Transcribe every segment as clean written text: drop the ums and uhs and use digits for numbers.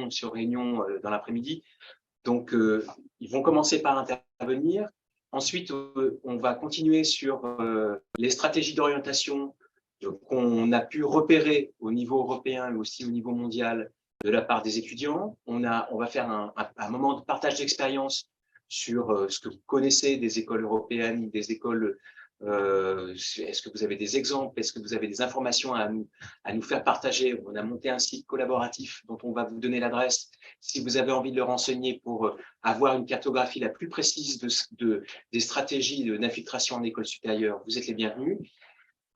réunion sur réunion dans l'après-midi. Donc, ils vont commencer par intervenir. Ensuite, on va continuer sur les stratégies d'orientation qu'on a pu repérer au niveau européen et aussi au niveau mondial de la part des étudiants. On va faire un moment de partage d'expérience sur ce que vous connaissez des écoles européennes, des écoles. Est-ce que vous avez des exemples? Est-ce que vous avez des informations à nous faire partager? On a monté un site collaboratif dont on va vous donner l'adresse. Si vous avez envie de le renseigner pour avoir une cartographie la plus précise des stratégies d'infiltration en école supérieure, vous êtes les bienvenus.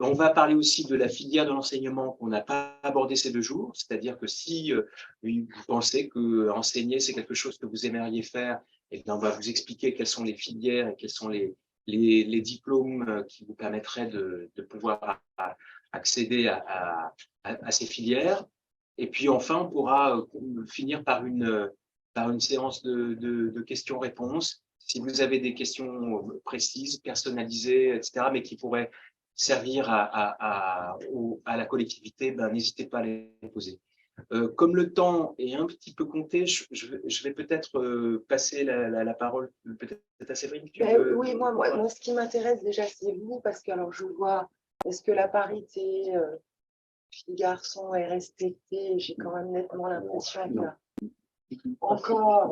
On va parler aussi de la filière de l'enseignement qu'on n'a pas abordé ces 2 jours, c'est-à-dire que si vous pensez que enseigner, c'est quelque chose que vous aimeriez faire, et bien on va vous expliquer quelles sont les filières et quels sont les diplômes qui vous permettraient de pouvoir accéder à ces filières. Et puis enfin, on pourra finir par une séance de questions-réponses. Si vous avez des questions précises, personnalisées, etc., mais qui pourraient servir à la collectivité, ben, n'hésitez pas à les poser. Comme le temps est un petit peu compté, je vais peut-être passer la parole peut-être à Séverine. Oui, moi, ce qui m'intéresse déjà, c'est vous, parce que alors je vois, est-ce que la parité filles-garçons est respectée? J'ai quand même nettement l'impression qu'il y a encore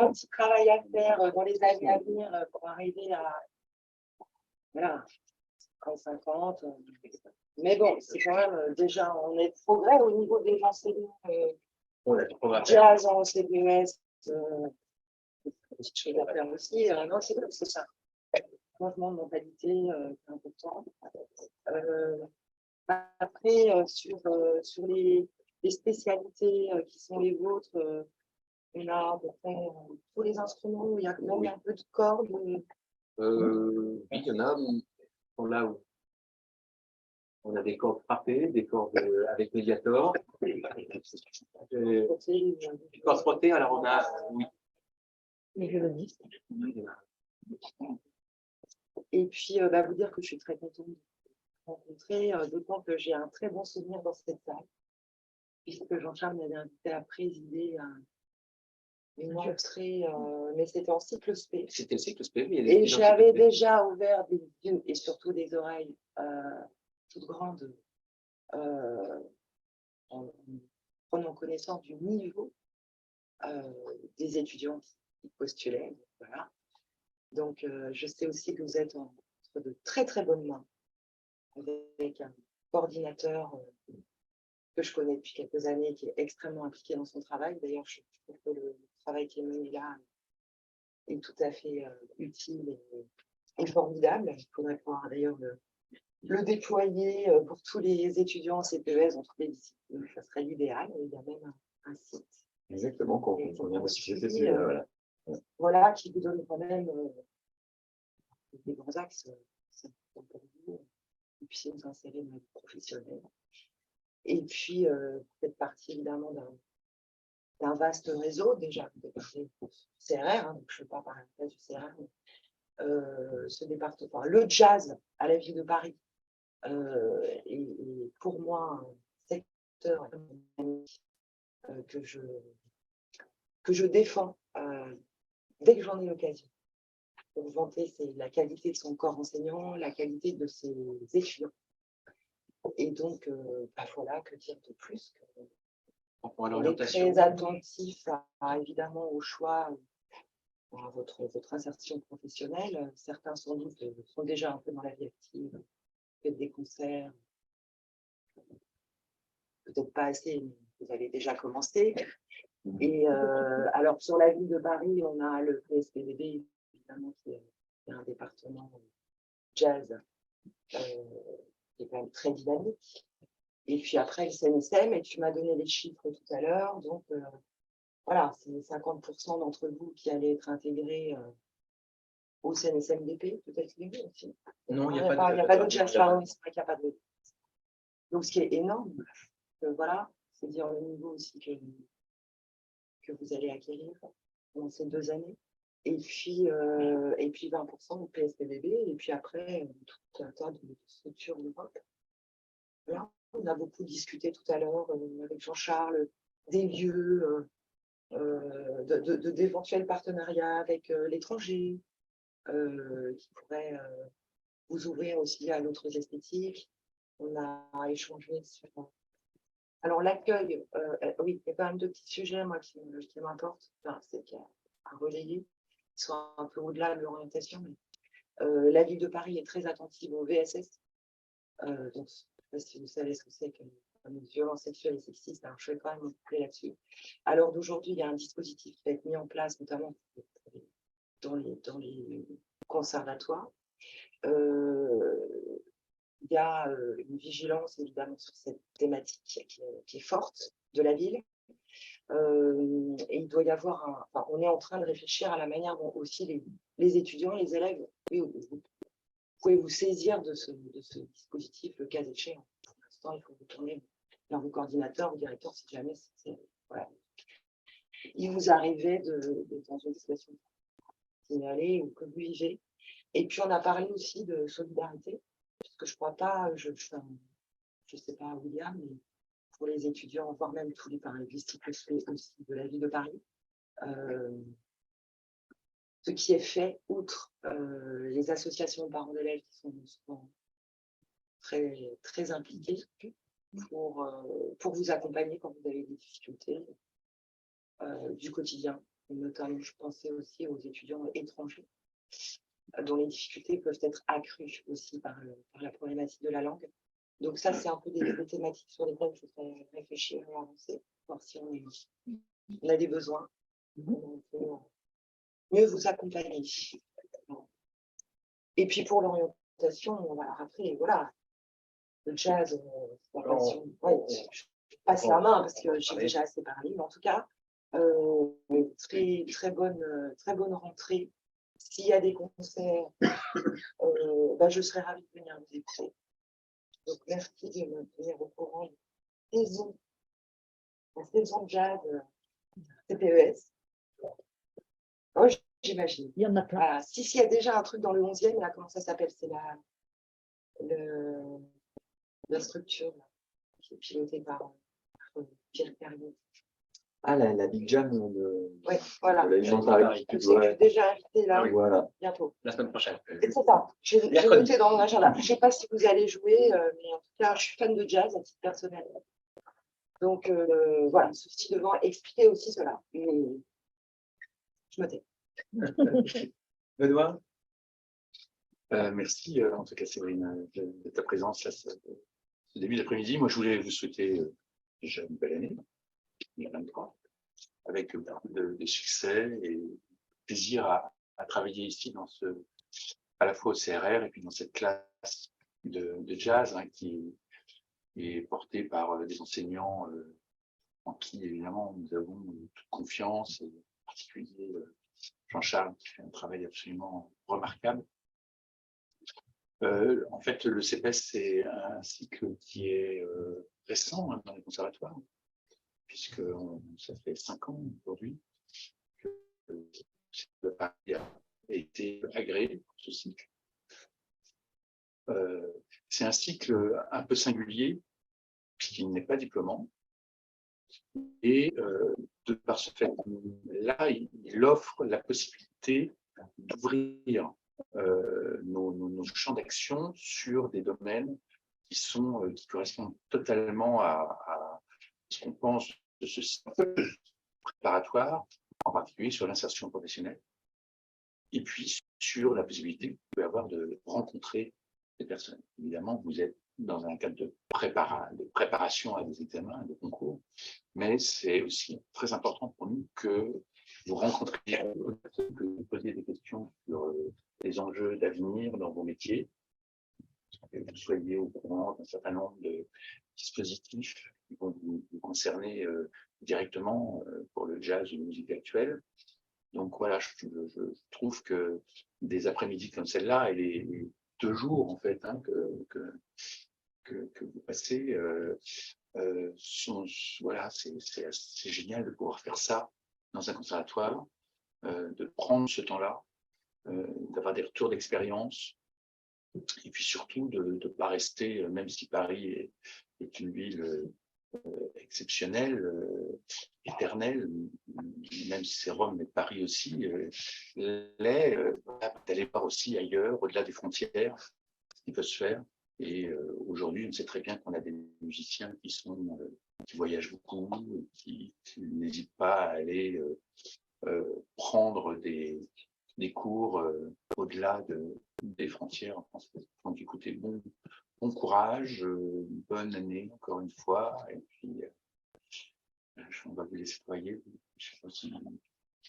un petit travail à faire dans les années à venir pour arriver à voilà, 50. Mais bon, c'est quand même déjà, on est de progrès au niveau des enseignants jazz en CBS, petite chose à faire aussi. Non, c'est ça. Changement de mentalité, c'est important. Après, sur les spécialités qui sont les vôtres, on a à peu près tous les instruments où il y a quand même un peu de cordes. Oui, il y en a là où on a des cordes frappées, des cordes avec médiator. Des cordes frottées, alors on a, oui. Et puis, vous dire que je suis très contente de vous rencontrer, d'autant que j'ai un très bon souvenir dans cette salle, puisque Jean-Charles m'avait invité à présider une entrée, mais c'était en cycle spé. C'était le cycle spé, oui. Et j'avais déjà ouvert des yeux et surtout des oreilles toutes grandes en prenant connaissance du niveau des étudiants qui postulaient. Voilà. Donc, je sais aussi que vous êtes entre de très très bonnes mains avec un coordinateur que je connais depuis quelques années, qui est extrêmement impliqué dans son travail. D'ailleurs, je trouve que le travail qui est mené là est tout à fait utile et formidable. Il faudrait pouvoir d'ailleurs le déployer pour tous les étudiants en CPES dans toutes les disciplines. Ça serait l'idéal. Il y a même un site. Exactement, quand on vient de CPC, voilà, qui vous donne quand même des grands axes pour vous, et puis vous insérer dans le professionnel. Et puis, vous faites partie évidemment d'un vaste réseau, déjà, vous êtes parlé du CRR, donc je ne veux pas parler du CRR, mais ce département, le jazz à la ville de Paris, est pour moi un secteur que je défends dès que j'en ai l'occasion. Pour vanter, c'est la qualité de son corps enseignant, la qualité de ses étudiants. Et donc, voilà, que dire de plus on est très attentif évidemment au choix, à votre insertion professionnelle. Certains sans doute sont déjà un peu dans la vie active, faites des concerts, peut-être pas assez, mais vous avez déjà commencé. Et alors, sur la ville de Paris, on a le PSPDB, évidemment, qui est un département jazz qui est quand même très dynamique. Et puis après, le CNSM, et tu m'as donné les chiffres tout à l'heure. Donc, voilà, c'est 50% d'entre vous qui allez être intégrés au CNSMDP, peut-être les deux aussi. Non, il n'y a pas d'autre jazz, pardon, c'est vrai qu'il n'y a pas de. Donc, ce qui est énorme, voilà, c'est dire le niveau aussi que vous allez acquérir dans ces 2 années. Et puis 20% au PSPDB, et puis après, tout un tas de structures d'Europe. Voilà. On a beaucoup discuté tout à l'heure avec Jean-Charles des lieux, d'éventuels partenariats avec l'étranger qui pourraient vous ouvrir aussi à d'autres esthétiques. On a échangé sur... Alors, l'accueil, oui, il y a quand même deux petits sujets, moi, qui m'importent. Enfin, c'est à relayer, qui sont un peu au-delà de l'orientation. Mais, la ville de Paris est très attentive au VSS. Donc, je ne sais pas si vous savez ce que c'est que une violence sexuelle et sexiste. Alors, je vais quand même vous couper là-dessus. À l'heure d'aujourd'hui, il y a un dispositif qui va être mis en place, notamment dans les conservatoires. Il y a une vigilance évidemment sur cette thématique qui est forte de la ville. Et il doit y avoir enfin, on est en train de réfléchir à la manière dont aussi les étudiants, les élèves, vous pouvez vous saisir de ce dispositif, le cas échéant. Pour l'instant, il faut vous tourner vers vos coordinateurs, vos directeurs, si jamais voilà. Il vous arrivait dans une situation signalée ou que vous vivez. Et puis, on a parlé aussi de solidarité, parce que je ne crois pas, je ne sais pas, William, mais pour les étudiants, voire même tous les paralinguistiques aussi de la ville de Paris, ce qui est fait, outre les associations de parents d'élèves qui sont souvent très, très impliquées pour vous accompagner quand vous avez des difficultés du quotidien. Et notamment, je pensais aussi aux étudiants étrangers, dont les difficultés peuvent être accrues aussi par la problématique de la langue. Donc ça, c'est un peu des thématiques sur lesquelles je voudrais réfléchir et avancer, voir si on a des besoins, on peut mieux vous accompagner. Et puis pour l'orientation, après, voilà, le jazz, je passe la main parce que j'ai déjà assez parlé, mais en tout cas, très bonne rentrée. S'il y a des concerts, je serais ravie de venir vous écouter. Donc, merci de me tenir au courant de la saison de jazz CPES. Oh, j'imagine. Il y en a plein. Voilà. Si, il y a déjà un truc dans le 11e, là, comment ça s'appelle? C'est la structure là, qui est pilotée par Pierre Perrier. Ah, la Big Jam Oui, voilà. de la Union de Paris. Je sais que je suis déjà invitée là, Voilà. bientôt. La semaine prochaine. Et c'est ça, j'ai noté dans mon agenda. Je ne sais pas si vous allez jouer, mais en tout cas, je suis fan de jazz à titre personnel. Donc, voilà, ceci devant expliquer aussi cela. Mais je me tais. Benoît, merci en tout cas Séverine de ta présence là, ce début d'après-midi. Moi je voulais vous souhaiter déjà une belle année 2023 avec beaucoup de succès et plaisir à travailler ici à la fois au CRR et puis dans cette classe de jazz qui est portée par des enseignants en qui évidemment nous avons toute confiance, et en particulier Jean-Charles qui fait un travail absolument remarquable. En fait, le CPES, c'est un cycle qui est récent dans les conservatoires, puisque ça fait 5 ans aujourd'hui que le Paris a été agréé pour ce cycle. C'est un cycle un peu singulier, puisqu'il n'est pas diplômant. Et de par ce fait-là, il offre la possibilité d'ouvrir nos champs d'action sur des domaines qui correspondent totalement à ce qu'on pense de ce cycle préparatoire, en particulier sur l'insertion professionnelle, et puis sur la possibilité que vous pouvez avoir de rencontrer des personnes. Évidemment, vous êtes dans un cadre de préparation à des examens, à des concours, mais c'est aussi très important pour nous que vous rencontriez, que vous posiez des questions sur les enjeux d'avenir dans vos métiers, que vous soyez au courant d'un certain nombre de dispositifs qui vont vous concerner directement pour le jazz ou la musique actuelle. Donc voilà, je trouve que des après-midi comme celle-là, et les 2 jours en fait que vous passez, voilà, c'est génial de pouvoir faire ça dans un conservatoire, de prendre ce temps-là, d'avoir des retours d'expérience, Et puis surtout de ne pas rester, même si Paris est une ville exceptionnelle, éternelle, même si c'est Rome, mais Paris aussi, d'aller voir aussi ailleurs, au-delà des frontières, ce qui peut se faire. Et aujourd'hui, on sait très bien qu'on a des musiciens qui voyagent beaucoup, qui n'hésitent pas à aller prendre des cours au-delà des frontières en France. Donc écoutez, bon courage, bonne année encore une fois, et puis on va vous laisser travailler. Je sais pas si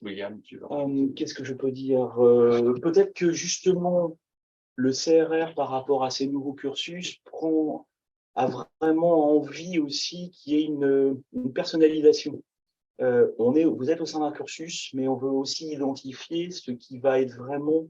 William, tu veux. Qu'est-ce que je peux dire? Peut-être que justement le CRR par rapport à ces nouveaux cursus a vraiment envie aussi qu'il y ait une personnalisation. Vous êtes au sein d'un cursus, mais on veut aussi identifier ce qui va être vraiment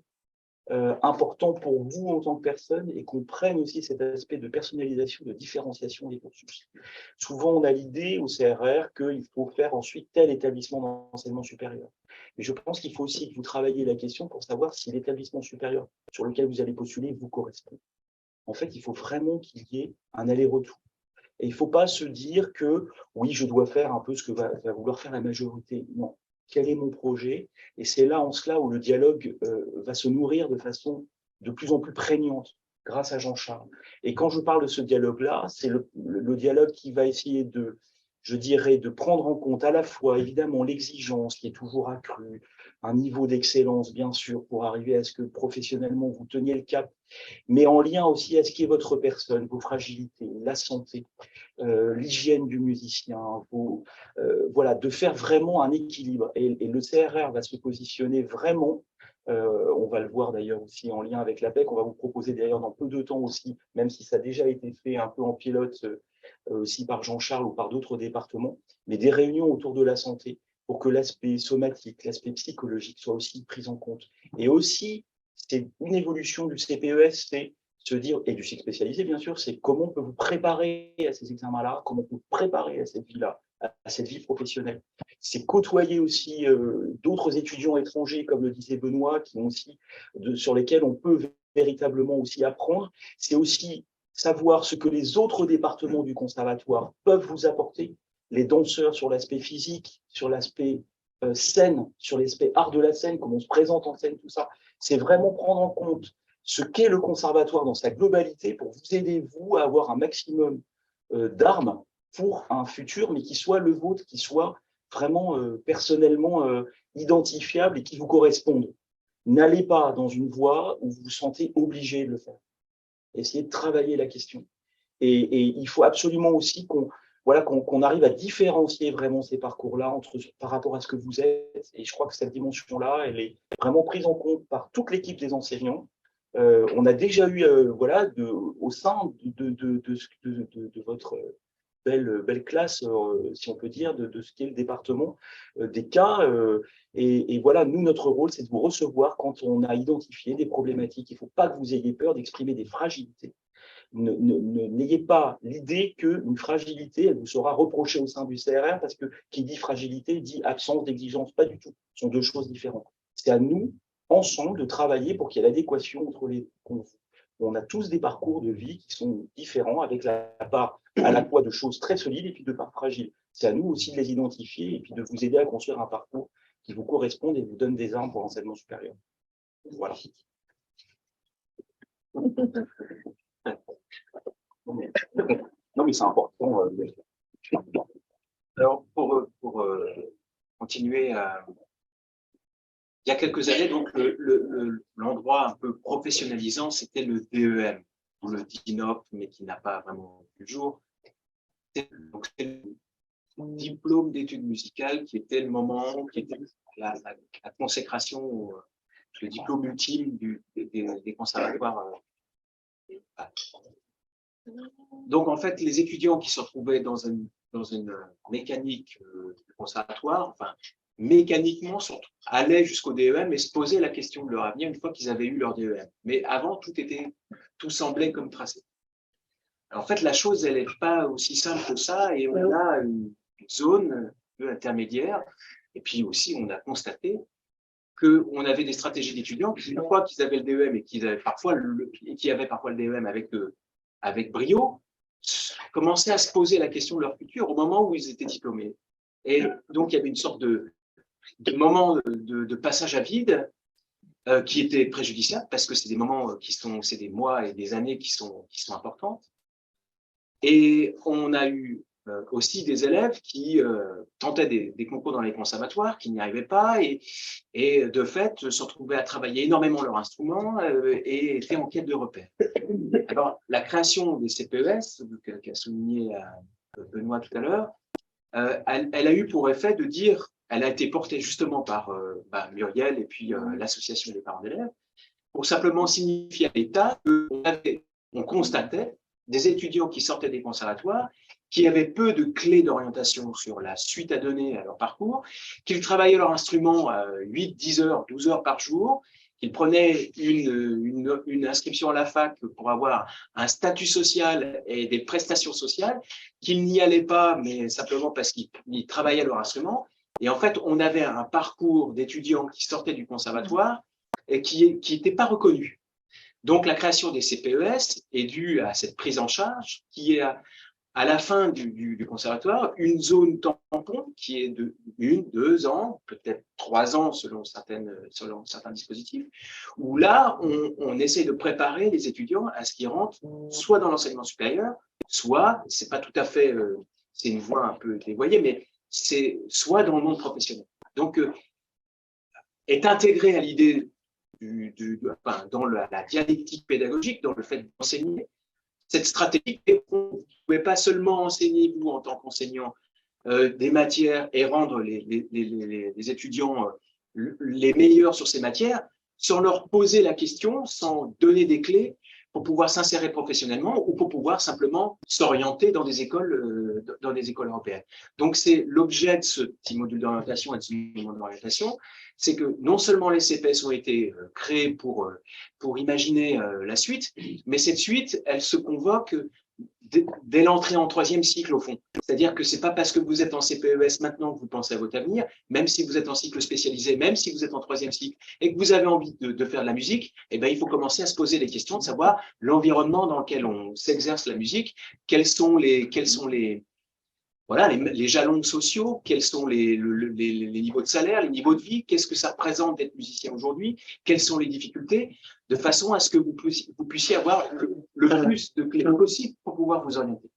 important pour vous en tant que personne et qu'on prenne aussi cet aspect de personnalisation, de différenciation des cursus. Souvent, on a l'idée au CRR qu'il faut faire ensuite tel établissement d'enseignement supérieur. Mais je pense qu'il faut aussi que vous travailliez la question pour savoir si l'établissement supérieur sur lequel vous allez postuler vous correspond. En fait, il faut vraiment qu'il y ait un aller-retour. Et il ne faut pas se dire que oui, je dois faire un peu ce que va vouloir faire la majorité. Non. Quel est mon projet? Et c'est là, en cela, où le dialogue va se nourrir de façon de plus en plus prégnante grâce à Jean-Charles. Et quand je parle de ce dialogue-là, c'est le dialogue qui va essayer je dirais, de prendre en compte à la fois, évidemment, l'exigence qui est toujours accrue, un niveau d'excellence, bien sûr, pour arriver à ce que professionnellement, vous teniez le cap, mais en lien aussi à ce qui est votre personne, vos fragilités, la santé, l'hygiène du musicien, voilà, de faire vraiment un équilibre. Et le CRR va se positionner vraiment, on va le voir d'ailleurs aussi en lien avec l'APEC, on va vous proposer d'ailleurs dans peu de temps aussi, même si ça a déjà été fait un peu en pilote aussi par Jean-Charles ou par d'autres départements, mais des réunions autour de la santé pour que l'aspect somatique, l'aspect psychologique soit aussi pris en compte. Et aussi, c'est une évolution du CPES, c'est se dire, et du cycle spécialisé bien sûr, c'est comment on peut vous préparer à ces examens-là, comment on peut vous préparer à cette vie-là, à cette vie professionnelle. C'est côtoyer aussi d'autres étudiants étrangers, comme le disait Benoît, qui ont aussi, sur lesquels on peut véritablement aussi apprendre. C'est aussi savoir ce que les autres départements du conservatoire peuvent vous apporter, les danseurs sur l'aspect physique, sur l'aspect scène, sur l'aspect art de la scène, comment on se présente en scène, tout ça. C'est vraiment prendre en compte ce qu'est le conservatoire dans sa globalité pour vous aider, vous, à avoir un maximum d'armes pour un futur, mais qui soit le vôtre, qui soit vraiment personnellement identifiable et qui vous corresponde. N'allez pas dans une voie où vous vous sentez obligé de le faire. Essayez de travailler la question. Et il faut absolument aussi qu'on arrive à différencier vraiment ces parcours-là par rapport à ce que vous êtes. Et je crois que cette dimension-là, elle est vraiment prise en compte par toute l'équipe des enseignants. On a déjà eu, au sein de votre belle classe, si on peut dire, de ce qu'est le département, des cas. Et voilà, nous, notre rôle, c'est de vous recevoir quand on a identifié des problématiques. Il ne faut pas que vous ayez peur d'exprimer des fragilités. N'ayez pas l'idée qu'une fragilité, elle vous sera reprochée au sein du CRR, parce que qui dit fragilité dit absence d'exigence. Pas du tout. Ce sont deux choses différentes. C'est à nous, ensemble, de travailler pour qu'il y ait l'adéquation entre les convenus. On a tous des parcours de vie qui sont différents, avec la part à la fois de choses très solides et puis de parts fragiles. C'est à nous aussi de les identifier et puis de vous aider à construire un parcours qui vous corresponde et vous donne des armes pour l'enseignement supérieur. Voilà. Non, mais c'est important. Alors, pour continuer, il y a quelques années, donc l'endroit un peu professionnalisant, c'était le DEM, ou le DINOP, mais qui n'a pas vraiment vu le jour. Donc, c'est le diplôme d'études musicales qui était le moment, qui était la consécration, le diplôme ultime des conservatoires. Donc, en fait, les étudiants qui se retrouvaient dans une mécanique du conservatoire, enfin, mécaniquement, allaient jusqu'au DEM et se posaient la question de leur avenir une fois qu'ils avaient eu leur DEM. Mais avant, tout semblait comme tracé. Alors, en fait, la chose, elle n'est pas aussi simple que ça, et on a une zone un peu intermédiaire. Et puis aussi, on a constaté qu'on avait des stratégies d'étudiants qui, une fois qu'ils avaient le DEM et qu'ils avaient parfois le DEM avec brio, commençaient à se poser la question de leur futur au moment où ils étaient diplômés. Et donc, il y avait une sorte de moment de passage à vide qui était préjudiciable parce que c'est des moments c'est des mois et des années qui sont importantes. Et on a eu aussi des élèves qui tentaient des concours dans les conservatoires, qui n'y arrivaient pas et de fait se retrouvaient à travailler énormément leur instrument et étaient en quête de repères. Alors, la création des CPES, qu'a souligné Benoît tout à l'heure, elle a eu pour effet de dire, elle a été portée justement par Muriel et puis l'association des parents d'élèves, pour simplement signifier à l'État qu'on constatait des étudiants qui sortaient des conservatoires, qui avaient peu de clés d'orientation sur la suite à donner à leur parcours, qu'ils travaillaient leur instrument 8, 10 heures, 12 heures par jour, qu'ils prenaient une inscription à la fac pour avoir un statut social et des prestations sociales, qu'ils n'y allaient pas, mais simplement parce qu'ils travaillaient leur instrument. Et en fait, on avait un parcours d'étudiants qui sortaient du conservatoire et qui n'était pas reconnu. Donc, la création des CPES est due à cette prise en charge qui est à la fin du conservatoire, une zone tampon qui est de 1, 2 ans, peut-être 3 ans selon certains dispositifs, où là, on essaie de préparer les étudiants à ce qu'ils rentrent soit dans l'enseignement supérieur, soit, c'est pas tout à fait, c'est une voie un peu dévoyée, mais c'est soit dans le monde professionnel. Donc, est intégré à l'idée dans la dialectique pédagogique, dans le fait d'enseigner, cette stratégie, vous ne pouvez pas seulement enseigner, vous, en tant qu'enseignant, des matières et rendre les étudiants les meilleurs sur ces matières, sans leur poser la question, sans donner des clés pour pouvoir s'insérer professionnellement ou pour pouvoir simplement s'orienter dans des écoles européennes. Donc, c'est l'objet de ce petit module d'orientation et de ce module d'orientation, c'est que non seulement les CPS ont été créés pour imaginer la suite, mais cette suite, elle se convoque dès l'entrée en 3e cycle, au fond. C'est-à-dire que ce n'est pas parce que vous êtes en CPES maintenant que vous pensez à votre avenir, même si vous êtes en cycle spécialisé, même si vous êtes en 3e cycle et que vous avez envie de faire de la musique, eh ben, il faut commencer à se poser les questions de savoir l'environnement dans lequel on s'exerce la musique, quels sont les jalons sociaux, quels sont les niveaux de salaire, les niveaux de vie, qu'est-ce que ça représente d'être musicien aujourd'hui, quelles sont les difficultés, de façon à ce que vous puissiez avoir le plus de clés possible pour pouvoir vous orienter.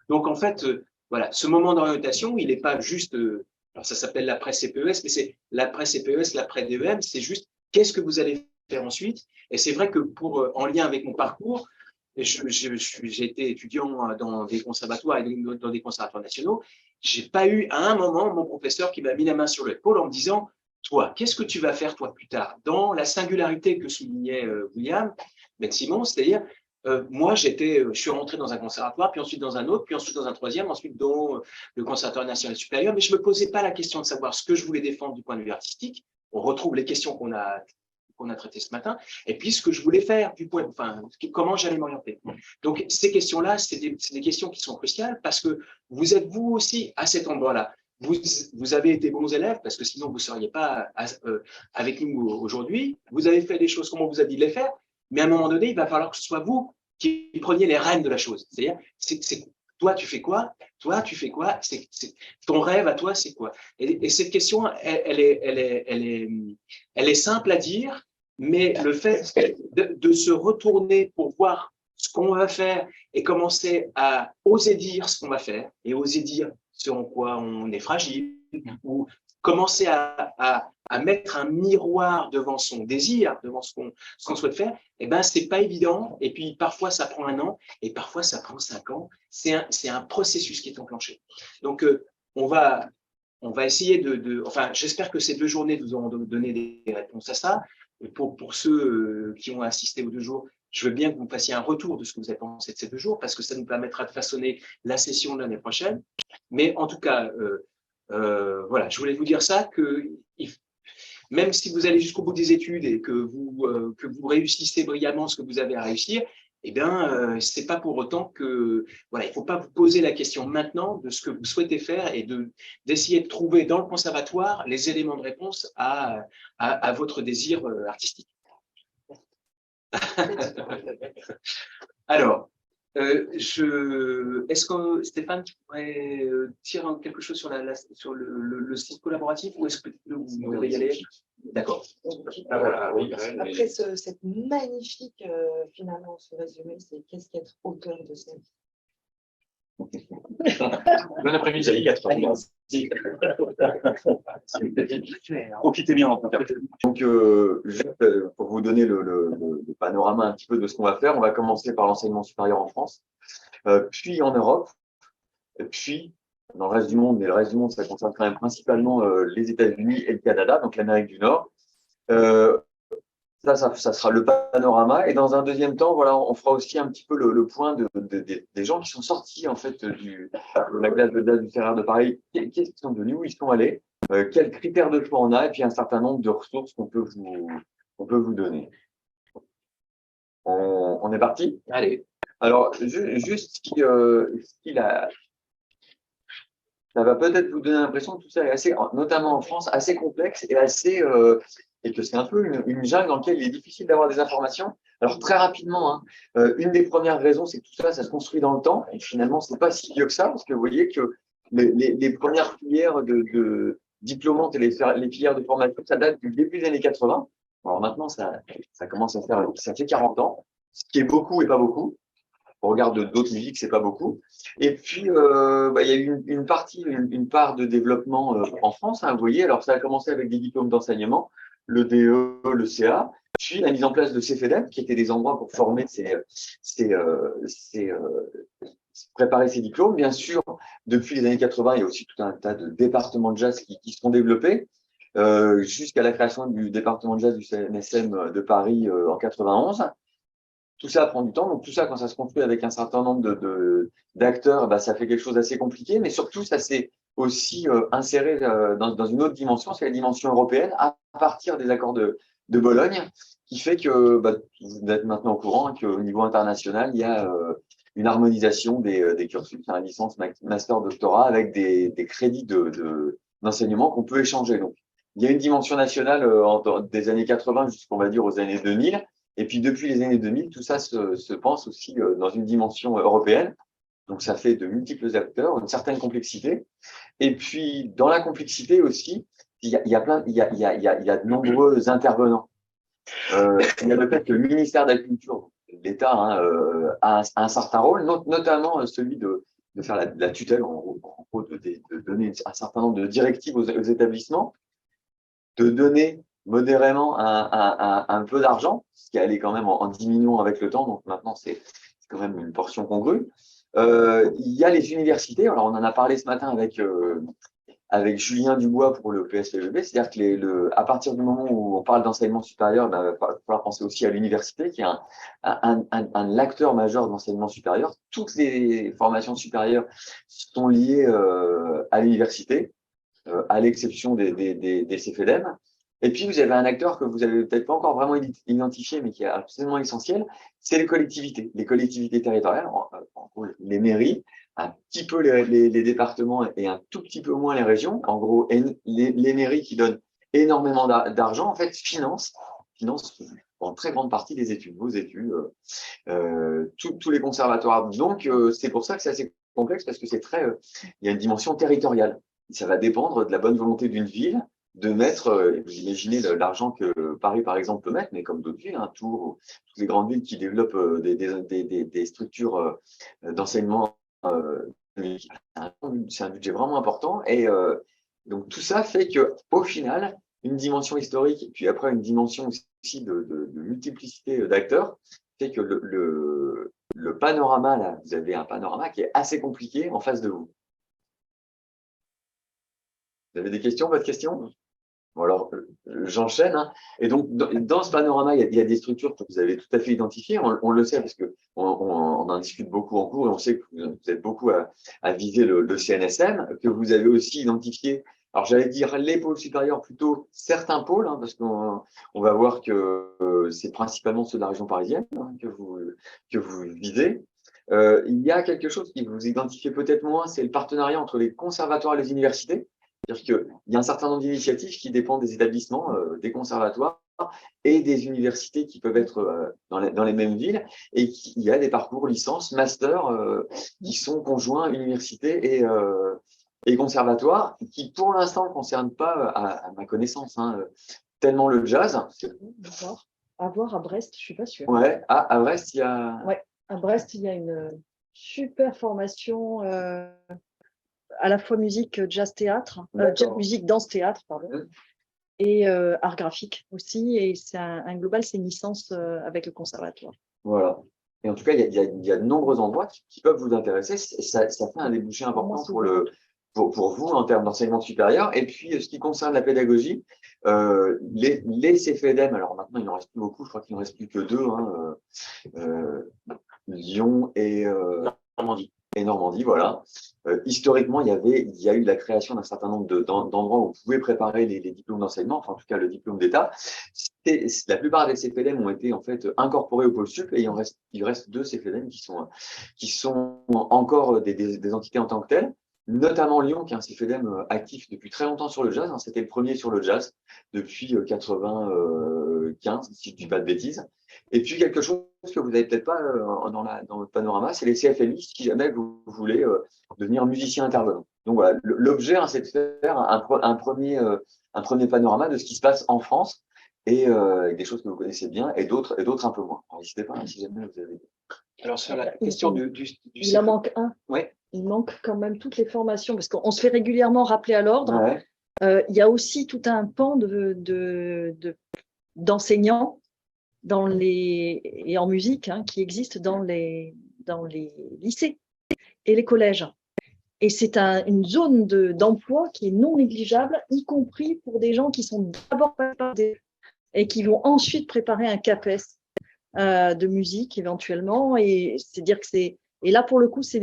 Donc, en fait, voilà, ce moment d'orientation, il n'est pas juste, alors ça s'appelle l'après-CPES, mais c'est l'après-CPES, l'après-DEM, c'est juste qu'est-ce que vous allez faire ensuite. Et c'est vrai que en lien avec mon parcours, j'ai été étudiant dans des conservatoires et dans des conservatoires nationaux. J'ai pas eu à un moment mon professeur qui m'a mis la main sur l'épaule en me disant « Toi, qu'est-ce que tu vas faire toi plus tard ?» Dans la singularité que soulignait William Ben-Simon, c'est-à-dire moi, je suis rentré dans un conservatoire, puis ensuite dans un autre, puis ensuite dans un 3e, ensuite dans le conservatoire national supérieur, mais je me posais pas la question de savoir ce que je voulais défendre du point de vue artistique. On retrouve les questions qu'on a traité ce matin, et puis ce que je voulais faire, comment j'allais m'orienter. Donc, ces questions-là, c'est des questions qui sont cruciales parce que vous êtes vous aussi à cet endroit-là. Vous avez été bons élèves parce que sinon vous ne seriez pas avec nous aujourd'hui. Vous avez fait des choses comme on vous a dit de les faire, mais à un moment donné, il va falloir que ce soit vous qui preniez les rênes de la chose. C'est-à-dire, toi, tu fais quoi? Toi, tu fais quoi? Ton rêve à toi, c'est quoi? Et cette question, elle est simple à dire, mais le fait de se retourner pour voir ce qu'on va faire et commencer à oser dire ce qu'on va faire et oser dire ce en quoi on est fragile ou commencer à mettre un miroir devant son désir, devant ce qu'on souhaite faire, eh ben, c'est pas évident. Et puis, parfois, ça prend 1 an et parfois, ça prend 5 ans. C'est un processus qui est enclenché. Donc, on va essayer enfin, j'espère que ces 2 journées vous auront donné des réponses à ça. Pour ceux qui ont assisté aux 2 jours, je veux bien que vous fassiez un retour de ce que vous avez pensé de ces 2 jours parce que ça nous permettra de façonner la session de l'année prochaine. Mais en tout cas, voilà, je voulais vous dire ça, que même si vous allez jusqu'au bout des études et que vous réussissez brillamment ce que vous avez à réussir, eh bien, c'est pas pour autant que, voilà, il faut pas vous poser la question maintenant de ce que vous souhaitez faire et d'essayer de trouver dans le conservatoire les éléments de réponse à votre désir artistique. Alors, est-ce que Stéphane, tu pourrais dire quelque chose sur, sur le site collaboratif ou est-ce que vous voulez y aller? D'accord. Après cette magnifique, finalement, ce résumé, c'est qu'est-ce qu'être auteur de sa vie? Bon après-midi, Vous avez 4 ans. Profitez bien en tout cas. Donc, juste pour vous donner le panorama un petit peu de ce qu'on va faire, on va commencer par l'enseignement supérieur en France, puis en Europe, puis dans le reste du monde, mais le reste du monde, ça concerne quand même principalement les États-Unis et le Canada, donc l'Amérique du Nord. Ça sera le panorama. Et dans un deuxième temps, voilà, on fera aussi un petit peu le point des gens qui sont sortis en fait de la classe de DAS du CERER de Paris. Qu'est-ce qu'ils sont devenus, où ils sont allés, quels critères de choix on a, et puis un certain nombre de ressources qu'on peut vous donner. On est parti? Allez. Alors, juste ça va peut-être vous donner l'impression que tout ça est assez, notamment en France, assez complexe et assez et que c'est un peu une jungle dans laquelle il est difficile d'avoir des informations. Alors très rapidement, une des premières raisons, c'est que tout ça, ça se construit dans le temps. Et finalement, c'est pas si vieux que ça, parce que vous voyez que les premières filières de diplômantes et les filières de formation, ça date du début des années 80. Alors maintenant, ça commence à faire, ça fait 40 ans, ce qui est beaucoup et pas beaucoup. On regarde d'autres musiques, c'est pas beaucoup. Et puis, il y a eu une part de développement en France. Vous voyez, alors ça a commencé avec des diplômes d'enseignement, le DE, le CA, puis la mise en place de CFEDEM, qui étaient des endroits pour former préparer ces diplômes. Bien sûr, depuis les années 80, il y a aussi tout un tas de départements de jazz qui se sont développés, jusqu'à la création du département de jazz du CNSM de Paris en 91. Tout ça prend du temps. Donc, tout ça, quand ça se construit avec un certain nombre d'acteurs, ça fait quelque chose d'assez compliqué. Mais surtout, ça s'est aussi inséré dans une autre dimension, c'est la dimension européenne, à partir des accords de Bologne, qui fait que vous êtes maintenant au courant qu'au niveau international, il y a une harmonisation des cursus, la licence, master, doctorat, avec des crédits d'enseignement qu'on peut échanger. Donc, il y a une dimension nationale des années 80 jusqu'on va dire aux années 2000. Et puis, depuis les années 2000, tout ça se pense aussi dans une dimension européenne. Donc, ça fait de multiples acteurs, une certaine complexité. Et puis, dans la complexité aussi, il y a de nombreux intervenants. Il y a le fait que le ministère de la Culture, l'État, a un certain rôle, notamment celui de faire la tutelle, en gros de donner un certain nombre de directives aux établissements, de donner modérément un peu d'argent, ce qui allait quand même en diminuant avec le temps, donc maintenant c'est quand même une portion congrue. Il y a les universités, alors on en a parlé ce matin avec Julien Dubois pour le PSPEB, c'est-à-dire que à partir du moment où on parle d'enseignement supérieur, il va falloir penser aussi à l'université, qui est un acteur majeur d'enseignement supérieur. Toutes les formations supérieures sont liées à l'université, à l'exception des CFEDEM. Et puis, vous avez un acteur que vous avez peut-être pas encore vraiment identifié, mais qui est absolument essentiel, c'est les collectivités territoriales, en gros, les mairies, un petit peu les départements et un tout petit peu moins les régions. En gros, les mairies qui donnent énormément d'argent, en fait, financent en très grande partie les études, vos études, tous les conservatoires. Donc, c'est pour ça que c'est assez complexe, parce que il y a une dimension territoriale. Ça va dépendre de la bonne volonté d'une ville de mettre, vous imaginez l'argent que Paris, par exemple, peut mettre, mais comme d'autres villes, Tours, toutes les grandes villes qui développent des structures d'enseignement, c'est un budget vraiment important. Et donc, tout ça fait qu'au final, une dimension historique, et puis après une dimension aussi de multiplicité d'acteurs, fait que le panorama, là, vous avez un panorama qui est assez compliqué en face de vous. Vous avez des questions, votre question? Bon, alors, j'enchaîne. Et donc, dans ce panorama, il y a des structures que vous avez tout à fait identifiées. On le sait parce qu'on en discute beaucoup en cours et on sait que vous êtes beaucoup à viser le CNSM, que vous avez aussi identifié alors j'allais dire les pôles supérieurs, plutôt certains pôles, hein, parce qu'on va voir que c'est principalement ceux de la région parisienne, hein, que vous visez. Il y a quelque chose qui vous identifiez peut-être moins, c'est le partenariat entre les conservatoires et les universités. C'est-à-dire qu'il y a un certain nombre d'initiatives qui dépendent des établissements, des conservatoires et des universités qui peuvent être dans les mêmes villes. Et il y a des parcours licence, master qui sont conjoints université et conservatoire, qui pour l'instant ne concernent pas, à ma connaissance, hein, tellement le jazz. À voir à Brest, je suis pas sûre. Ouais, à Brest, il y a. Ouais, à Brest, il y a une super formation à la fois musique, jazz théâtre, jazz musique, danse théâtre, pardon, et art graphique aussi. Et c'est un global, c'est une licence avec le conservatoire. Voilà. Et en tout cas, il y a de nombreux endroits qui peuvent vous intéresser. Ça fait un débouché important pour vous en termes d'enseignement supérieur. Et puis, ce qui concerne la pédagogie, les CFEDEM, alors maintenant, il n'en reste plus beaucoup, je crois qu'il n'en reste plus que deux, hein, Lyon et Normandie, voilà. Historiquement, il y a eu la création d'un certain nombre d'endroits où on pouvait préparer les diplômes d'enseignement, enfin en tout cas le diplôme d'État. La plupart des CFEDEM ont été en fait incorporés au pôle sup et il reste deux CFEDEM qui sont encore des entités en tant que telles, notamment Lyon qui est un CFEDEM actif depuis très longtemps sur le jazz. Hein, c'était le premier sur le jazz depuis 95, si je ne dis pas de bêtises. Et puis quelque chose que vous n'avez peut-être pas dans votre panorama, c'est les CFMI, si jamais vous voulez devenir musicien intervenant. Donc voilà, l'objet, hein, c'est de faire un premier panorama de ce qui se passe en France et avec des choses que vous connaissez bien et d'autres un peu moins. N'hésitez pas, hein, si jamais vous avez. Alors sur la question il en manque un. Ouais. Il manque quand même toutes les formations parce qu'on se fait régulièrement rappeler à l'ordre. Ouais. Il y a aussi tout un pan d'enseignants et en musique qui existe dans les lycées et les collèges. Et c'est une zone d'emploi qui est non négligeable, y compris pour des gens qui sont d'abord préparés et qui vont ensuite préparer un CAPES de musique éventuellement. Et c'est dire que et là pour le coup, ce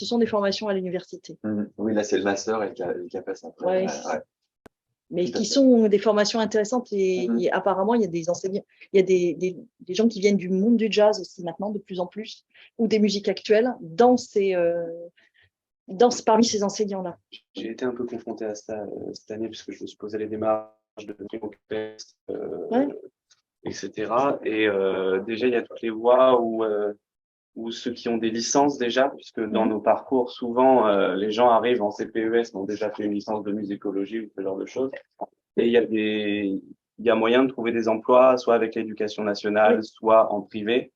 sont des formations à l'université. Oui, là c'est le master et le CAPES après. Ouais. Ouais. Mais qui sont des formations intéressantes et apparemment il y a des enseignants, il y a des gens qui viennent du monde du jazz aussi maintenant de plus en plus ou des musiques actuelles parmi ces enseignants-là. J'ai été un peu confronté à ça cette année puisque je me suis posé les démarches de CAPES, etc. Et déjà il y a toutes les voies où ceux qui ont des licences déjà, puisque dans nos parcours, souvent, les gens arrivent en CPES, ont déjà fait une licence de musicologie ou ce genre de choses. Et il y a moyen de trouver des emplois, soit avec l'éducation nationale, soit en privé,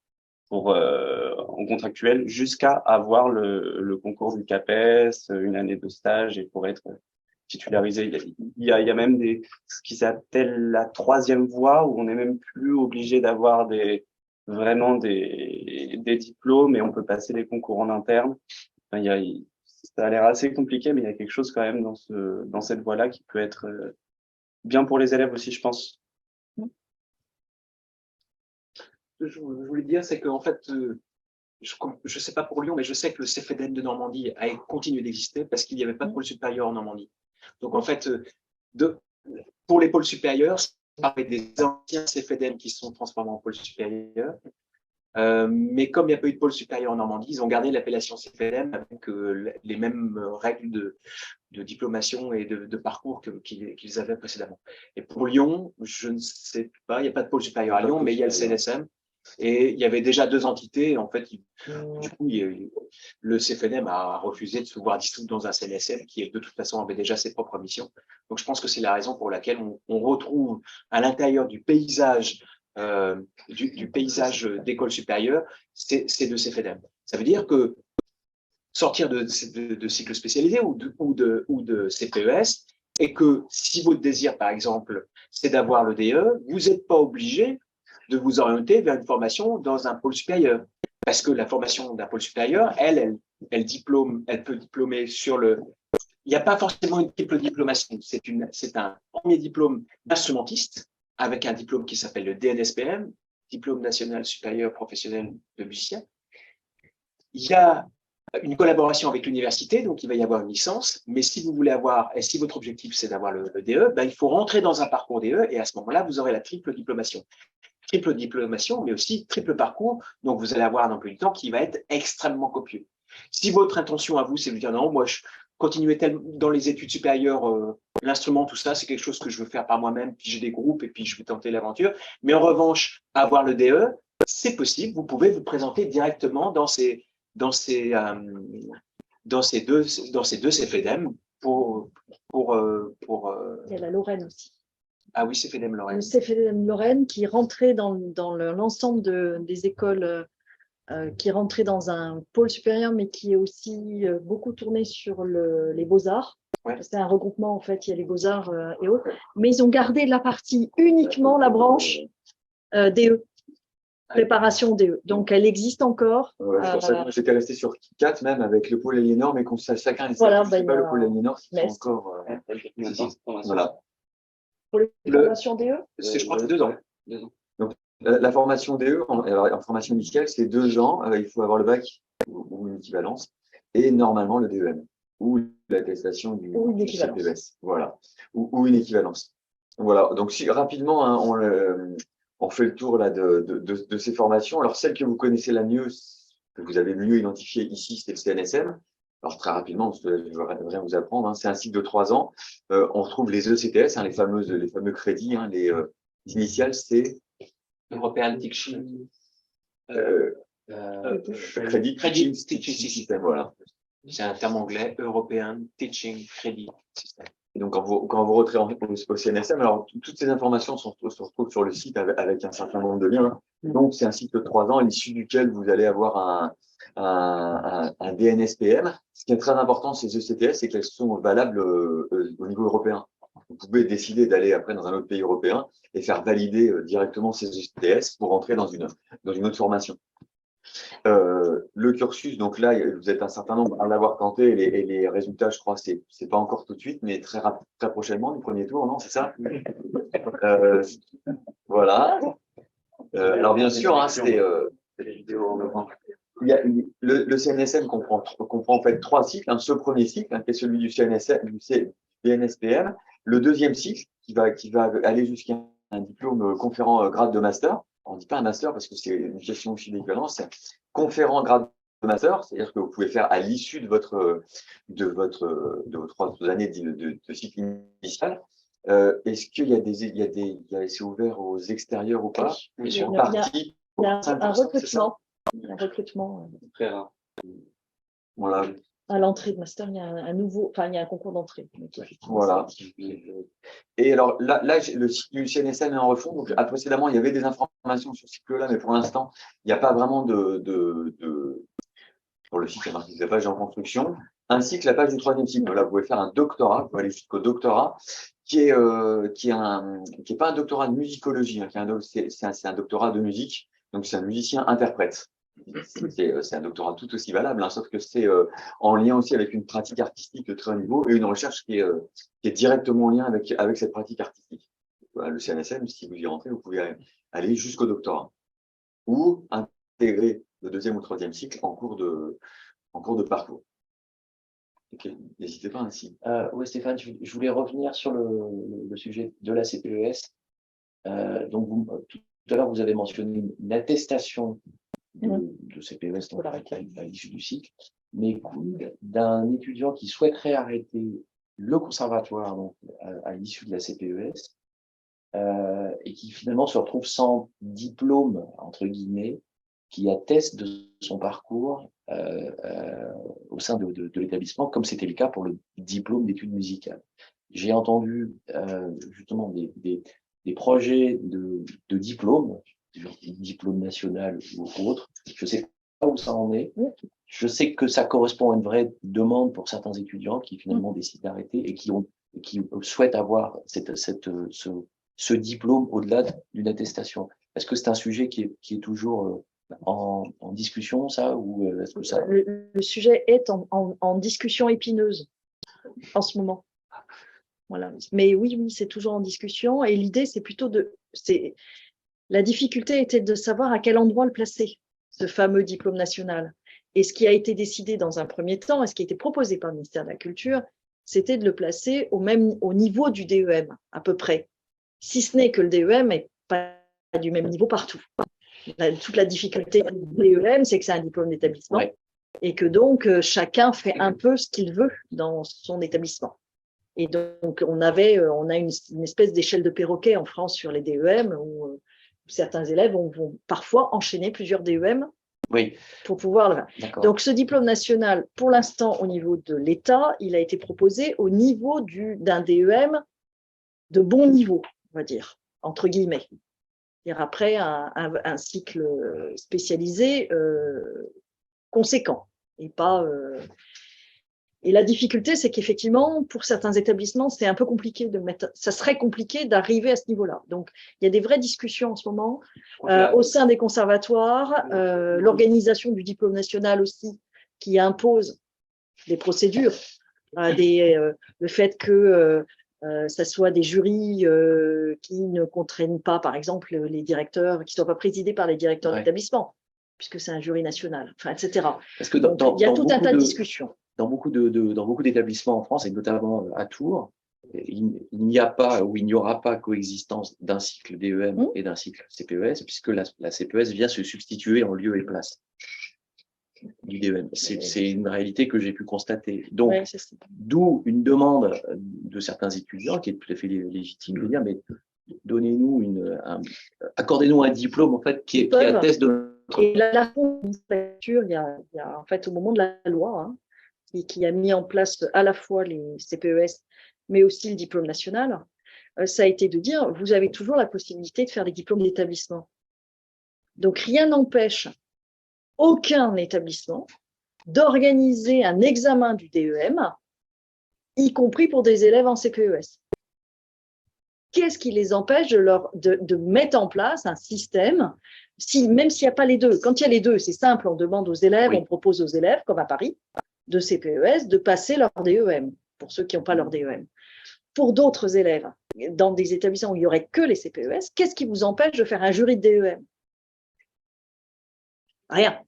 en contractuel, jusqu'à avoir le concours du CAPES, une année de stage et pour être titularisé. Il y a même ce qui s'appelle la troisième voie, où on n'est même plus obligé d'avoir vraiment des diplômes et on peut passer les concours en interne. Enfin, ça a l'air assez compliqué, mais il y a quelque chose quand même dans cette voie-là qui peut être bien pour les élèves aussi, je pense. Ce que je voulais dire, c'est qu'en fait, je sais pas pour Lyon, mais je sais que le CFEDEM de Normandie a continué d'exister parce qu'il n'y avait pas de pôle supérieur en Normandie. Donc en fait, pour les pôles supérieurs, avec des anciens CFEDEM qui sont transformés en pôle supérieur. Mais comme il n'y a pas eu de pôle supérieur en Normandie, ils ont gardé l'appellation CFEDEM avec les mêmes règles de diplomation et de parcours qu'ils avaient précédemment. Et pour Lyon, je ne sais pas, il n'y a pas de pôle supérieur à Lyon, mais il y a le CNSM. Et il y avait déjà deux entités. En fait, du coup, le CFEDEM a refusé de se voir dissoudre dans un CNSM qui, de toute façon, avait déjà ses propres missions. Donc, je pense que c'est la raison pour laquelle on retrouve à l'intérieur du paysage d'école supérieure, c'est de CFEDEM. Ça veut dire que sortir de cycles spécialisés ou de CPES, et que si votre désir, par exemple, c'est d'avoir le DE, vous n'êtes pas obligé de vous orienter vers une formation dans un pôle supérieur. Parce que la formation d'un pôle supérieur, elle peut diplômer sur le... Il n'y a pas forcément une triple diplomation. C'est un premier diplôme d'instrumentiste, avec un diplôme qui s'appelle le DNSPM, Diplôme national supérieur professionnel de musicien. Il y a une collaboration avec l'université, donc il va y avoir une licence, mais si vous voulez avoir, et si votre objectif c'est d'avoir le DE, ben, il faut rentrer dans un parcours DE et à ce moment-là, vous aurez la triple diplomation. Triple diplomation, mais aussi triple parcours, donc vous allez avoir un emploi du temps qui va être extrêmement copieux. Si votre intention à vous, c'est de dire non, moi je continuer dans les études supérieures, l'instrument, tout ça, c'est quelque chose que je veux faire par moi-même, puis j'ai des groupes et puis je vais tenter l'aventure, mais en revanche, avoir le DE, c'est possible, vous pouvez vous présenter directement dans ces deux CFEDEM Il y a la Lorraine aussi. Ah oui, CFEDEM Lorraine. Le CFEDEM Lorraine qui rentrait dans l'ensemble des écoles, qui rentrait dans un pôle supérieur, mais qui est aussi beaucoup tourné sur les beaux-arts. Ouais. C'est un regroupement, en fait, il y a les beaux-arts et autres. Mais ils ont gardé la partie uniquement la branche DE. Préparation DE. Donc, elle existe encore. C'est pour ça que moi, j'étais resté sur 4 même avec le pôle Aliénor, mais qu'on sache chacun les Voilà, c'est pas le pôle Aliénor, c'est encore. Voilà. Pour les préparation DE, Je crois que c'est 2 ans. Donc, la formation DE, en formation initiale, c'est 2 ans. Il faut avoir le bac ou une équivalence et normalement le DEM ou l'attestation du CPES. Voilà. Ou une équivalence. Voilà. Donc, si rapidement, hein, on fait le tour là de ces formations. Alors, celle que vous connaissez la mieux, que vous avez mieux identifiée ici, c'est le CNSM. Alors, très rapidement, parce que je ne vais rien vous apprendre, hein, c'est un cycle de 3 ans. On retrouve les ECTS, hein, les fameux crédits, hein, les initiales, c'est European Teaching. Teaching System, voilà. C'est un terme anglais, European Teaching Credit System. Et donc, quand vous rentrez au CNSM, alors toutes ces informations se retrouvent sur le site avec un certain nombre de liens. Donc, c'est un cycle de 3 ans à l'issue duquel vous allez avoir un DNSPM. Ce qui est très important, ces ECTS, c'est qu'elles sont valables au niveau européen. Vous pouvez décider d'aller après dans un autre pays européen et faire valider directement ces ECTS pour rentrer dans une autre formation. Le cursus, donc là, vous êtes un certain nombre à l'avoir tenté et les résultats, je crois, c'est pas encore tout de suite, mais très prochainement, du premier tour, non, c'est ça? Voilà. Alors bien sûr, hein, c'était le CNSM comprend en fait 3 cycles. Ce premier cycle, hein, qui est celui du CNSM, du DNSPM. Le deuxième cycle, qui va aller jusqu'à un diplôme conférant grade de master. On ne dit pas un master parce que c'est une gestion aussi d'équivalence. C'est conférant grade de master, c'est-à-dire que vous pouvez faire à l'issue de vos 3 années de cycle initial. Est-ce qu'il y a c'est ouvert aux extérieurs ou pas? Il y a un recrutement. Un recrutement. Très rare. Voilà. À l'entrée de master, il y a il y a un concours d'entrée. Voilà. Et alors là, le cycle du CNSM est en refond. Donc, précédemment, il y avait des informations sur ce cycle-là, mais pour l'instant, il n'y a pas vraiment pour le cycle, il y a la page en construction, ainsi que la page du 3e cycle. Là, vous pouvez faire un doctorat, vous pouvez aller jusqu'au doctorat, qui est pas un doctorat de musicologie, hein, c'est un doctorat de musique. Donc, c'est un musicien-interprète. C'est un doctorat tout aussi valable, hein, sauf que c'est en lien aussi avec une pratique artistique de très haut niveau et une recherche qui est directement en lien avec cette pratique artistique. Voilà, le CNSM, si vous y rentrez, vous pouvez aller jusqu'au doctorat ou intégrer le 2e ou 3e cycle en cours de parcours. Okay. N'hésitez pas ainsi. Oui, Stéphane, je voulais revenir sur le sujet de la CPES. Donc, tout à l'heure, vous avez mentionné une attestation de CPES à l'issue du cycle, mais d'un étudiant qui souhaiterait arrêter le conservatoire donc, à l'issue de la CPES et qui finalement se retrouve sans diplôme, entre guillemets, qui atteste de son parcours au sein de l'établissement, comme c'était le cas pour le diplôme d'études musicales. J'ai entendu justement des projets de diplôme, diplôme national ou autre. Je ne sais pas où ça en est. Je sais que ça correspond à une vraie demande pour certains étudiants qui finalement décident d'arrêter et qui souhaitent avoir ce diplôme au-delà d'une attestation. Est-ce que c'est un sujet qui est toujours en discussion, ça, ou est-ce que ça... Le sujet est en discussion épineuse en ce moment. Voilà. Mais oui, c'est toujours en discussion. Et l'idée, c'est plutôt la difficulté était de savoir à quel endroit le placer, ce fameux diplôme national. Et ce qui a été décidé dans un premier temps, et ce qui a été proposé par le ministère de la Culture, c'était de le placer au niveau du DEM, à peu près. Si ce n'est que le DEM n'est pas du même niveau partout. Toute la difficulté du DEM, c'est que c'est un diplôme d'établissement et que donc chacun fait un peu ce qu'il veut dans son établissement. Et donc on a une espèce d'échelle de perroquet en France sur les DEM où certains élèves vont parfois enchaîner plusieurs DEM pour pouvoir le faire. Donc ce diplôme national, pour l'instant au niveau de l'État, il a été proposé au niveau d'un DEM de bon niveau, on va dire, entre guillemets. C'est-à-dire après un cycle spécialisé conséquent et pas. Et la difficulté, c'est qu'effectivement, pour certains établissements, c'est un peu compliqué ça serait compliqué d'arriver à ce niveau-là. Donc, il y a des vraies discussions en ce moment au sein des conservatoires, l'organisation du diplôme national aussi, qui impose des procédures, le fait que ça soit des jurys qui ne contraignent pas, par exemple, les directeurs, qui ne soient pas présidés par les directeurs d'établissement, puisque c'est un jury national, enfin, etc. Parce que donc, il y a tout un tas de discussions. Dans beaucoup d'établissements en France, et notamment à Tours, il n'y a pas ou il n'y aura pas coexistence d'un cycle DEM et d'un cycle CPES, puisque la CPES vient se substituer en lieu et place du DEM. C'est une réalité que j'ai pu constater. Donc, d'où une demande de certains étudiants, qui est tout à fait légitime, de dire, mais accordez-nous un diplôme en fait qui atteste de notre... Et la il y a en fait au moment de la loi, qui a mis en place à la fois les CPES, mais aussi le diplôme national, ça a été de dire, vous avez toujours la possibilité de faire des diplômes d'établissement. Donc, rien n'empêche aucun étabbissement d'organiser un examen du DEM, y compris pour des élèves en CPES. Qu'est-ce qui les empêche de mettre en place un système, même s'il n'y a pas les deux? Quand il y a les deux, c'est simple, on demande aux élèves, on propose aux élèves, comme à Paris, de CPES, de passer leur DEM, pour ceux qui n'ont pas leur DEM. Pour d'autres élèves, dans des établissements où il n'y aurait que les CPES, qu'est-ce qui vous empêche de faire un jury de DEM? Rien.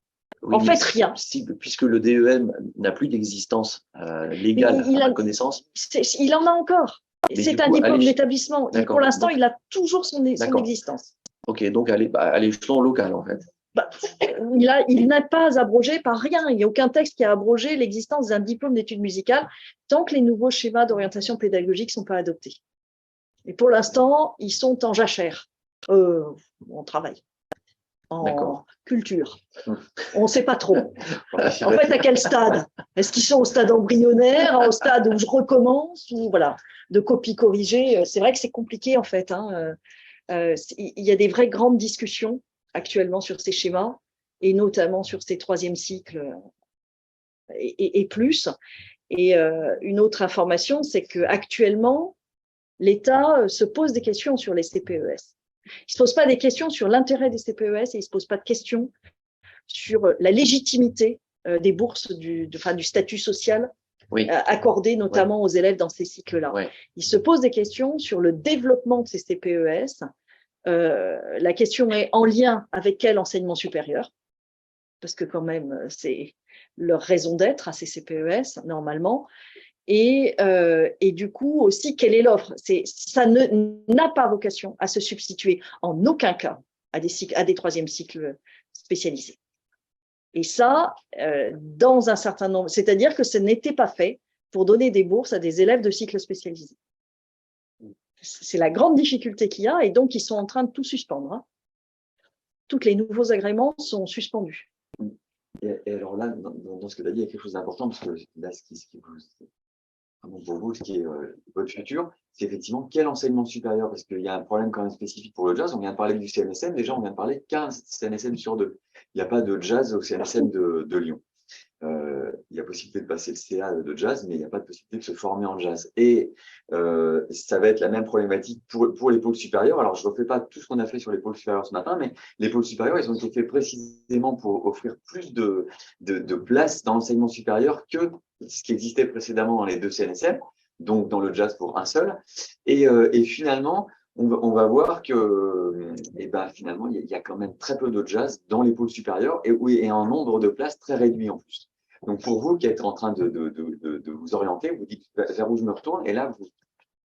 En fait, rien. Puisque le DEM n'a plus d'existence légale, à ma connaissance. Il en a encore. C'est un diplôme d'établissement. Pour l'instant, il a toujours son existence. Ok, donc à l'échelon local, en fait. Il n'a pas abrogé par rien. Il n'y a aucun texte qui a abrogé l'existence d'un diplôme d'études musicales tant que les nouveaux schémas d'orientation pédagogique ne sont pas adoptés. Et pour l'instant, ils sont en jachère. On travaille. En culture. On ne sait pas trop. En fait, à quel stade? Est-ce qu'ils sont au stade embryonnaire, au stade où je recommence, ou voilà, de copie corrigée? C'est vrai que c'est compliqué en fait. Il y a des vraies grandes discussions actuellement sur ces schémas, et notamment sur ces troisième cycles et plus. Et une autre information, c'est qu'actuellement, l'État se pose des questions sur les CPES. Il ne se pose pas des questions sur l'intérêt des CPES et il ne se pose pas de questions sur la légitimité des bourses, du statut social accordé notamment aux élèves dans ces cycles-là. Il se pose des questions sur le développement de ces CPES. La question est en lien avec quel enseignement supérieur, parce que quand même, c'est leur raison d'être à ces CPES, normalement. Et du coup aussi, quelle est l'offre? Ça n'a pas vocation à se substituer en aucun cas à des troisième cycles spécialisés. Et ça, dans un certain nombre, c'est-à-dire que ce n'était pas fait pour donner des bourses à des élèves de cycles spécialisés. C'est la grande difficulté qu'il y a, et donc ils sont en train de tout suspendre. Tous les nouveaux agréments sont suspendus. Et alors là, dans ce que tu as dit, il y a quelque chose d'important, parce que là, ce qui pour vous, ce qui est votre futur, c'est effectivement quel enseignement supérieur, parce qu'il y a un problème quand même spécifique pour le jazz. On vient de parler du CNSM, déjà on vient de parler 15 CNSM sur 2. Il n'y a pas de jazz au CNSM de Lyon. Il y a possibilité de passer le CA de jazz, mais il n'y a pas de possibilité de se former en jazz. Et ça va être la même problématique pour les pôles supérieurs. Alors, je ne refais pas tout ce qu'on a fait sur les pôles supérieurs ce matin, mais les pôles supérieurs, ils ont été faits précisément pour offrir plus de place dans l'enseignement supérieur que ce qui existait précédemment dans les deux CNSM, donc dans le jazz pour un seul. Et finalement, on va voir que eh ben, finalement, il y a quand même très peu de jazz dans les pôles supérieurs et, oui, et un nombre de places très réduit en plus. Donc pour vous qui êtes en train de vous orienter, vous dites vers où je me retourne, et là,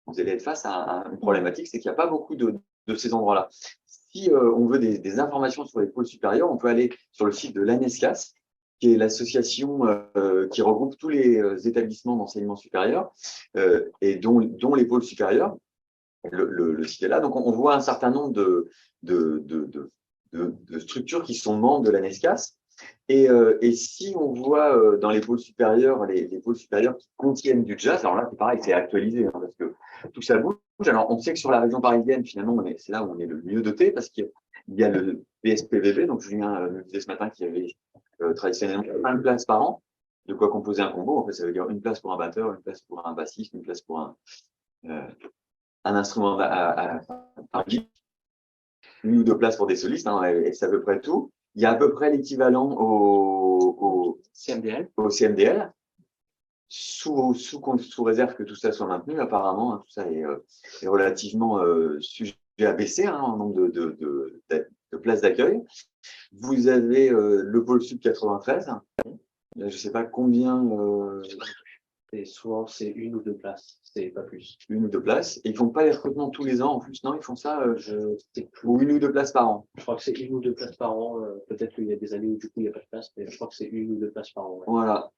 vous allez être face à une problématique, c'est qu'il n'y a pas beaucoup de ces endroits-là. Si on veut des informations sur les pôles supérieurs, on peut aller sur le site de l'ANESCAS, qui est l'association qui regroupe tous les établissements d'enseignement supérieur et dont les pôles supérieurs. Le site est là. Donc, on voit un certain nombre de structures qui sont membres de l'ANESCAS. Et si on voit dans les pôles supérieurs, les pôles supérieurs qui contiennent du jazz, alors là, c'est pareil, c'est actualisé, hein, parce que tout ça bouge. Alors, on sait que sur la région parisienne, finalement, c'est là où on est le mieux doté, parce qu'il y a le PSPVB, donc Julien me disait ce matin qu'il y avait traditionnellement une place par an, de quoi composer un combo. En fait, ça veut dire une place pour un batteur, une place pour un bassiste, une place pour un instrument par guide, une ou deux places pour des solistes, hein, et c'est à peu près tout. Il y a à peu près l'équivalent au CMDL, sous réserve que tout ça soit maintenu. Apparemment, hein, tout ça est relativement sujet à baisser hein, en nombre de places d'accueil. Vous avez le pôle sud 93. Je ne sais pas combien. Et souvent, c'est une ou deux places, c'est pas plus. Une ou deux places. Et ils ne font pas les recrutements tous les ans en plus, non? Ils font ça ou une ou deux places par an. Je crois que c'est une ou deux places par an. Peut-être qu'il y a des années où du coup il n'y a pas de place, mais je crois que c'est une ou deux places par an. Ouais. Voilà.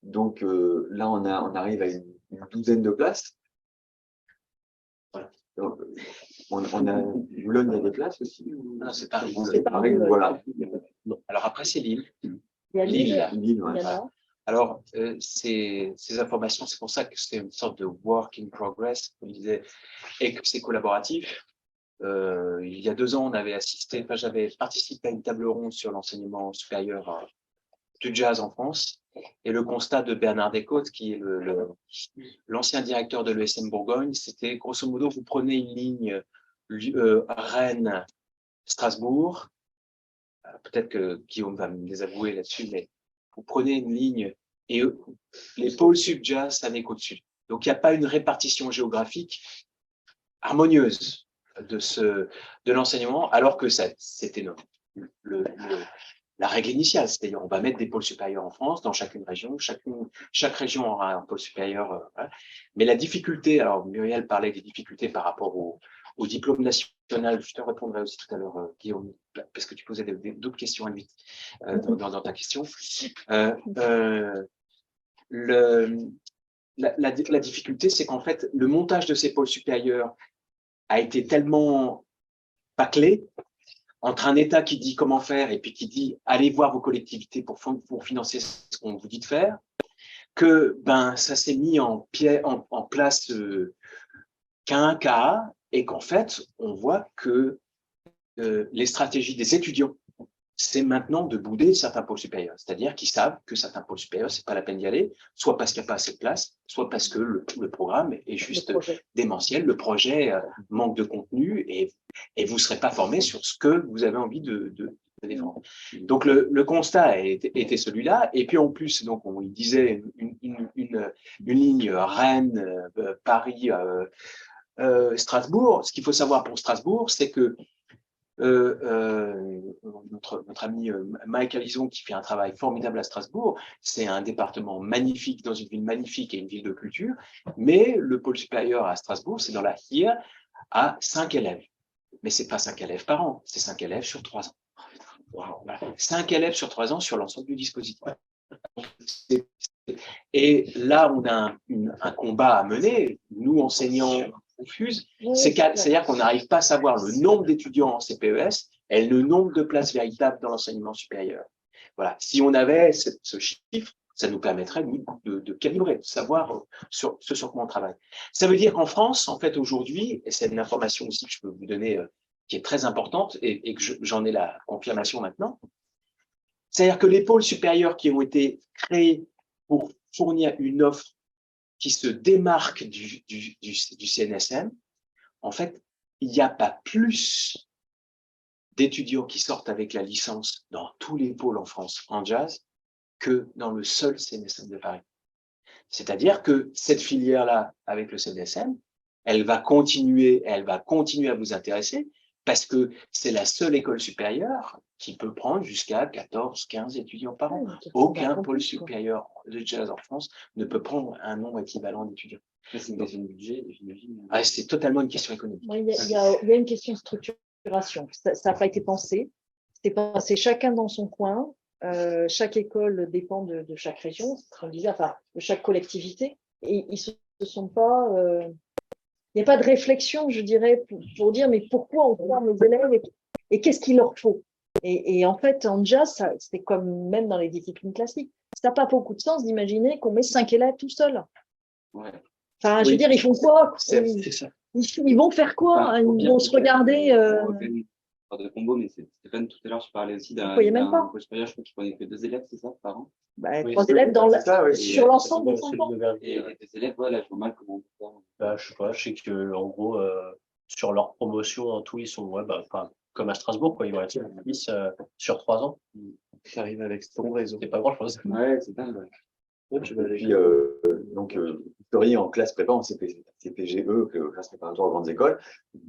Donc là, on arrive à une douzaine de places. Voilà. Donc, on a Boulogne, il y a des places aussi. Non, c'est Paris. C'est Paris, voilà. Non. Alors après, c'est Lille. Il y a Lille. Lille, Lille, il ouais. y en a. Alors, ces informations, c'est pour ça que c'est une sorte de work in progress, comme je disais, et que c'est collaboratif. Il y a 2 ans, j'avais participé à une table ronde sur l'enseignement supérieur du jazz en France, et le constat de Bernard Descôtes, qui est l'ancien directeur de l'ESM Bourgogne, c'était grosso modo, vous prenez une ligne Rennes-Strasbourg, peut-être que Guillaume va me désavouer là-dessus, mais vous prenez une ligne et les pôles sub-jazz, ça n'est qu'au-dessus. Donc, il n'y a pas une répartition géographique harmonieuse de l'enseignement, alors que c'était la règle initiale. C'est-à-dire, on va mettre des pôles supérieurs en France, dans chacune région. Chaque région aura un pôle supérieur. Voilà. Mais la difficulté, alors Muriel parlait des difficultés par rapport au diplôme national, je te répondrai aussi tout à l'heure, Guillaume, parce que tu posais d'autres questions à lui dans ta question. La difficulté, c'est qu'en fait, le montage de ces pôles supérieurs a été tellement bâclé entre un État qui dit comment faire et puis qui dit allez voir vos collectivités pour financer ce qu'on vous dit de faire, que ça s'est mis en place qu'un cas, et qu'en fait, on voit que les stratégies des étudiants, c'est maintenant de bouder certains pôles supérieurs. C'est-à-dire qu'ils savent que certains pôles supérieurs, c'est pas la peine d'y aller, soit parce qu'il n'y a pas assez de place, soit parce que le programme est juste démentiel, le projet manque de contenu et vous ne serez pas formé sur ce que vous avez envie de défendre. Donc le constat était celui-là. Et puis en plus, donc on disait une ligne Rennes, Paris, Strasbourg. Ce qu'il faut savoir pour Strasbourg, c'est que notre ami Mike Alison, qui fait un travail formidable à Strasbourg, c'est un département magnifique dans une ville magnifique et une ville de culture, mais le pôle supérieur à Strasbourg, c'est dans la HIR, à 5 élèves. Mais c'est pas 5 élèves par an, c'est 5 élèves sur 3 ans. Voilà. 5 élèves sur 3 ans sur l'ensemble du dispositif. Et là, on a un combat à mener, nous enseignants confuse, c'est-à-dire qu'on n'arrive pas à savoir le nombre d'étudiants en CPES et le nombre de places véritables dans l'enseignement supérieur. Voilà. Si on avait ce chiffre, ça nous permettrait de calibrer, de savoir sur quoi on travaille. Ça veut dire qu'en France, en fait, aujourd'hui, et c'est une information aussi que je peux vous donner qui est très importante et que j'en ai la confirmation maintenant, c'est-à-dire que les pôles supérieurs qui ont été créés pour fournir une offre qui se démarque du CNSM, en fait, il n'y a pas plus d'étudiants qui sortent avec la licence dans tous les pôles en France en jazz que dans le seul CNSM de Paris. C'est-à-dire que cette filière-là, avec le CNSM, elle va continuer à vous intéresser parce que c'est la seule école supérieure qui peut prendre jusqu'à 14, 15 étudiants par an. Aucun pôle supérieur de jazz en France ne peut prendre un nombre équivalent d'étudiants. C'est une question de budget, j'imagine. Ah, c'est totalement une question économique. Il y a une question de structuration. Ça n'a pas été pensé. C'est pensé chacun dans son coin. Chaque école dépend de chaque région, on disait, enfin, de chaque collectivité. Et ils se sont pas. Il n'y a pas de réflexion, je dirais, pour dire mais pourquoi on forme les élèves et qu'est-ce qu'il leur faut. Et en fait, en jazz, c'est comme même dans les disciplines classiques. Ça n'a pas beaucoup de sens d'imaginer qu'on met 5 élèves tout seuls. Ouais. Enfin, je veux dire, ils font quoi? C'est ça. Ils vont faire quoi? Ils vont se regarder. De combo, mais Stéphane, tout à l'heure, je parlais aussi d'un voyez même pas. pôle supérieur, je crois qu'il prenait que 2 élèves, c'est ça, par an? Bah, Oui, 3 élèves dans oui. sur l'ensemble des C'est 5 ans. le verbe. Et les 2 élèves, voilà, je vois mal comment on peut faire. Bah, je sais pas, je sais que en gros, sur leur promotion en tout, ils sont enfin, comme à Strasbourg, quoi, ils vont être 10 sur 3 ans. Tu arrives avec ton réseau. C'est pas grand chose. Ouais, c'est dingue. Ouais. Et puis, donc, historien en classe prépa, en CPGE, classe préparatoire aux grandes écoles,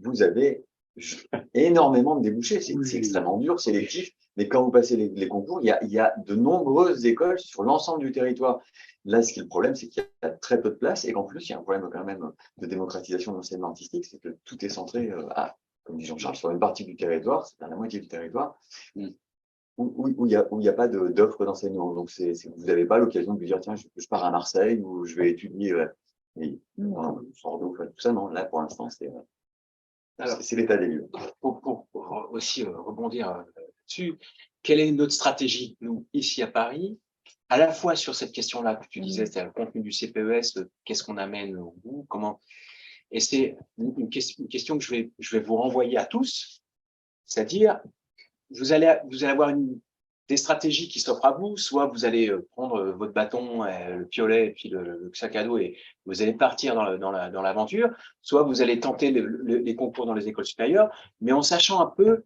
vous avez énormément de débouchés. C'est extrêmement dur, sélectif. Mais quand vous passez les concours, il y a de nombreuses écoles sur l'ensemble du territoire. Là, ce qui est le problème, c'est qu'il y a très peu de place et qu'en plus, il y a un problème quand même de démocratisation de l'enseignement artistique, c'est que tout est centré, comme dit Jean-Charles, sur une partie du territoire, c'est-à-dire la moitié du territoire, où il y a pas d'offre d'enseignement. Donc, vous n'avez pas l'occasion de vous dire, tiens, je pars à Marseille ou je vais étudier Bordeaux, tout ça. Non, là, pour l'instant, c'est l'état des lieux. Pour aussi rebondir dessus, quelle est notre stratégie, nous, ici à Paris, à la fois sur cette question-là que tu disais, c'est le contenu du CPES, qu'est-ce qu'on amène au bout, comment. Et c'est une question que je vais vous renvoyer à tous, c'est-à-dire, vous allez avoir des stratégies qui s'offrent à vous, soit vous allez prendre votre bâton, le piolet et puis le sac à dos et vous allez partir dans l'aventure, soit vous allez tenter les concours dans les écoles supérieures, mais en sachant un peu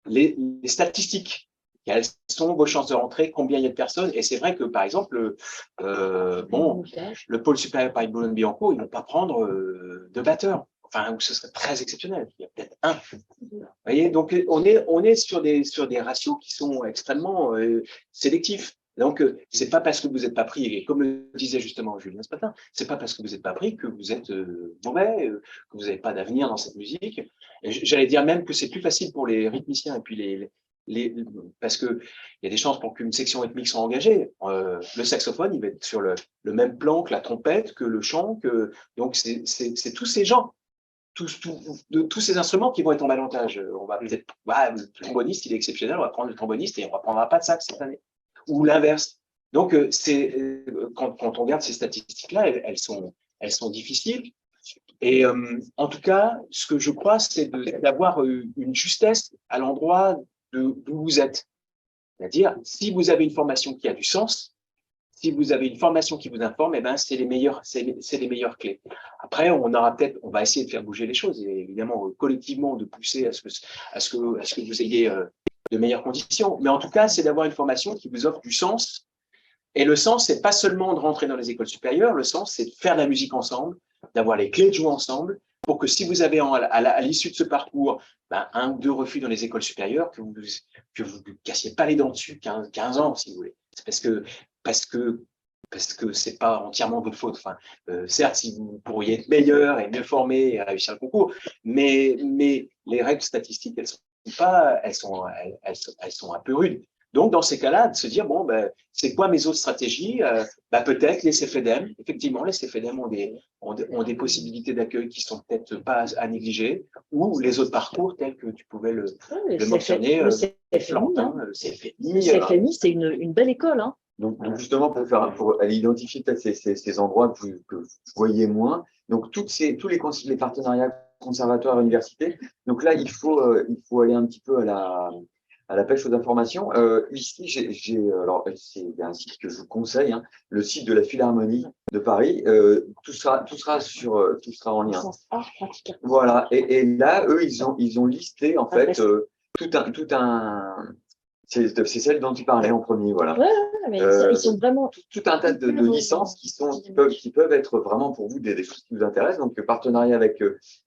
les statistiques. Quelles sont vos chances de rentrer, combien il y a de personnes. Et c'est vrai que, par exemple, le pôle supérieur Paris-Boulogne-Billancourt, ils ne vont pas prendre de batteurs. Enfin, où ce serait très exceptionnel. Il y a peut-être un. Vous voyez, donc on est sur des ratios qui sont extrêmement sélectifs. Donc, c'est pas parce que vous n'êtes pas pris, et comme le disait justement Julien ce matin, c'est pas parce que vous n'êtes pas pris que vous êtes mauvais, que vous n'avez pas d'avenir dans cette musique. J'allais dire même que c'est plus facile pour les rythmiciens et puis parce que il y a des chances pour qu'une section rythmique soit engagée. Le saxophone, il va être sur le même plan que la trompette, que le chant, donc c'est tous ces gens. Tous ces instruments qui vont être en avantage. On va peut-être, le tromboniste, il est exceptionnel, on va prendre le tromboniste et on ne prendra pas de sax cette année. Ou l'inverse. Donc, quand on regarde ces statistiques-là, elles sont difficiles. Et en tout cas, ce que je crois, c'est d'avoir une justesse à l'endroit d'où vous êtes. C'est-à-dire, si vous avez une formation qui a du sens, si vous avez une formation qui vous informe, eh ben, c'est les meilleures clés. Après, on va essayer de faire bouger les choses et évidemment, collectivement, de pousser à ce que vous ayez de meilleures conditions. Mais en tout cas, c'est d'avoir une formation qui vous offre du sens. Et le sens, c'est pas seulement de rentrer dans les écoles supérieures. Le sens, c'est de faire de la musique ensemble, d'avoir les clés de jouer ensemble, pour que si vous avez à l'issue de ce parcours, un ou deux refus dans les écoles supérieures, que vous ne cassiez pas les dents dessus 15 ans, si vous voulez. C'est parce que c'est pas entièrement votre faute. Enfin, certes, si vous pourriez être meilleur et mieux formé et réussir le concours, mais les règles statistiques, elles sont un peu rudes. Donc, dans ces cas-là, de se dire, c'est quoi mes autres stratégies? Peut-être les CFEDEM. Effectivement, les CFEDEM ont des possibilités d'accueil qui sont peut-être pas à négliger, ou les autres parcours tels que tu pouvais le mentionner. Le CFMI, c'est une belle école. Hein. Donc justement, pour aller identifier peut-être ces endroits que vous voyez moins, donc tous les partenariats conservatoires et universités, donc là, il faut aller un petit peu à la pêche aux informations. Ici, alors c'est un site que je vous conseille, hein, le site de la Philharmonie de Paris. Tout sera en lien. Voilà. Et là, eux, ils ont listé en fait tout un C'est celle dont tu parlais en premier, voilà. Ouais, mais ils sont vraiment. Tout un tas de licences qui peuvent être vraiment pour vous des choses qui vous intéressent. Donc, partenariat avec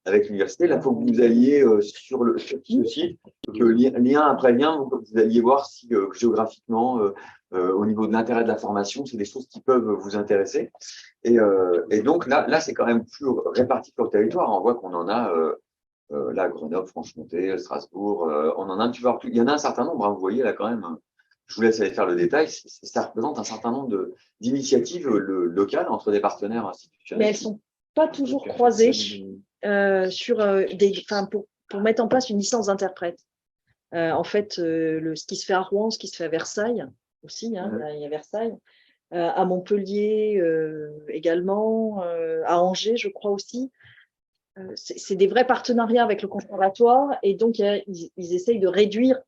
l'université. Là, il faut que vous alliez sur ce site, que lien après lien, vous alliez voir si géographiquement, au niveau de l'intérêt de la formation, c'est des choses qui peuvent vous intéresser. Et donc, là c'est quand même plus réparti sur le territoire. On voit qu'on en a là, Grenoble, Franche-Comté, Strasbourg, on en a un petit peu partout. Il y en a un certain nombre, hein, vous voyez là quand même. Je vous laisse aller faire le détail. Ça représente un certain nombre d'initiatives locales entre des partenaires institutionnels. Mais elles sont pas toujours croisées pour mettre en place une licence d'interprète. En fait, ce qui se fait à Rouen, ce qui se fait à Versailles aussi, hein, il y a Versailles, à Montpellier également, à Angers, je crois aussi. C'est des vrais partenariats avec le conservatoire et donc ils essayent de réduire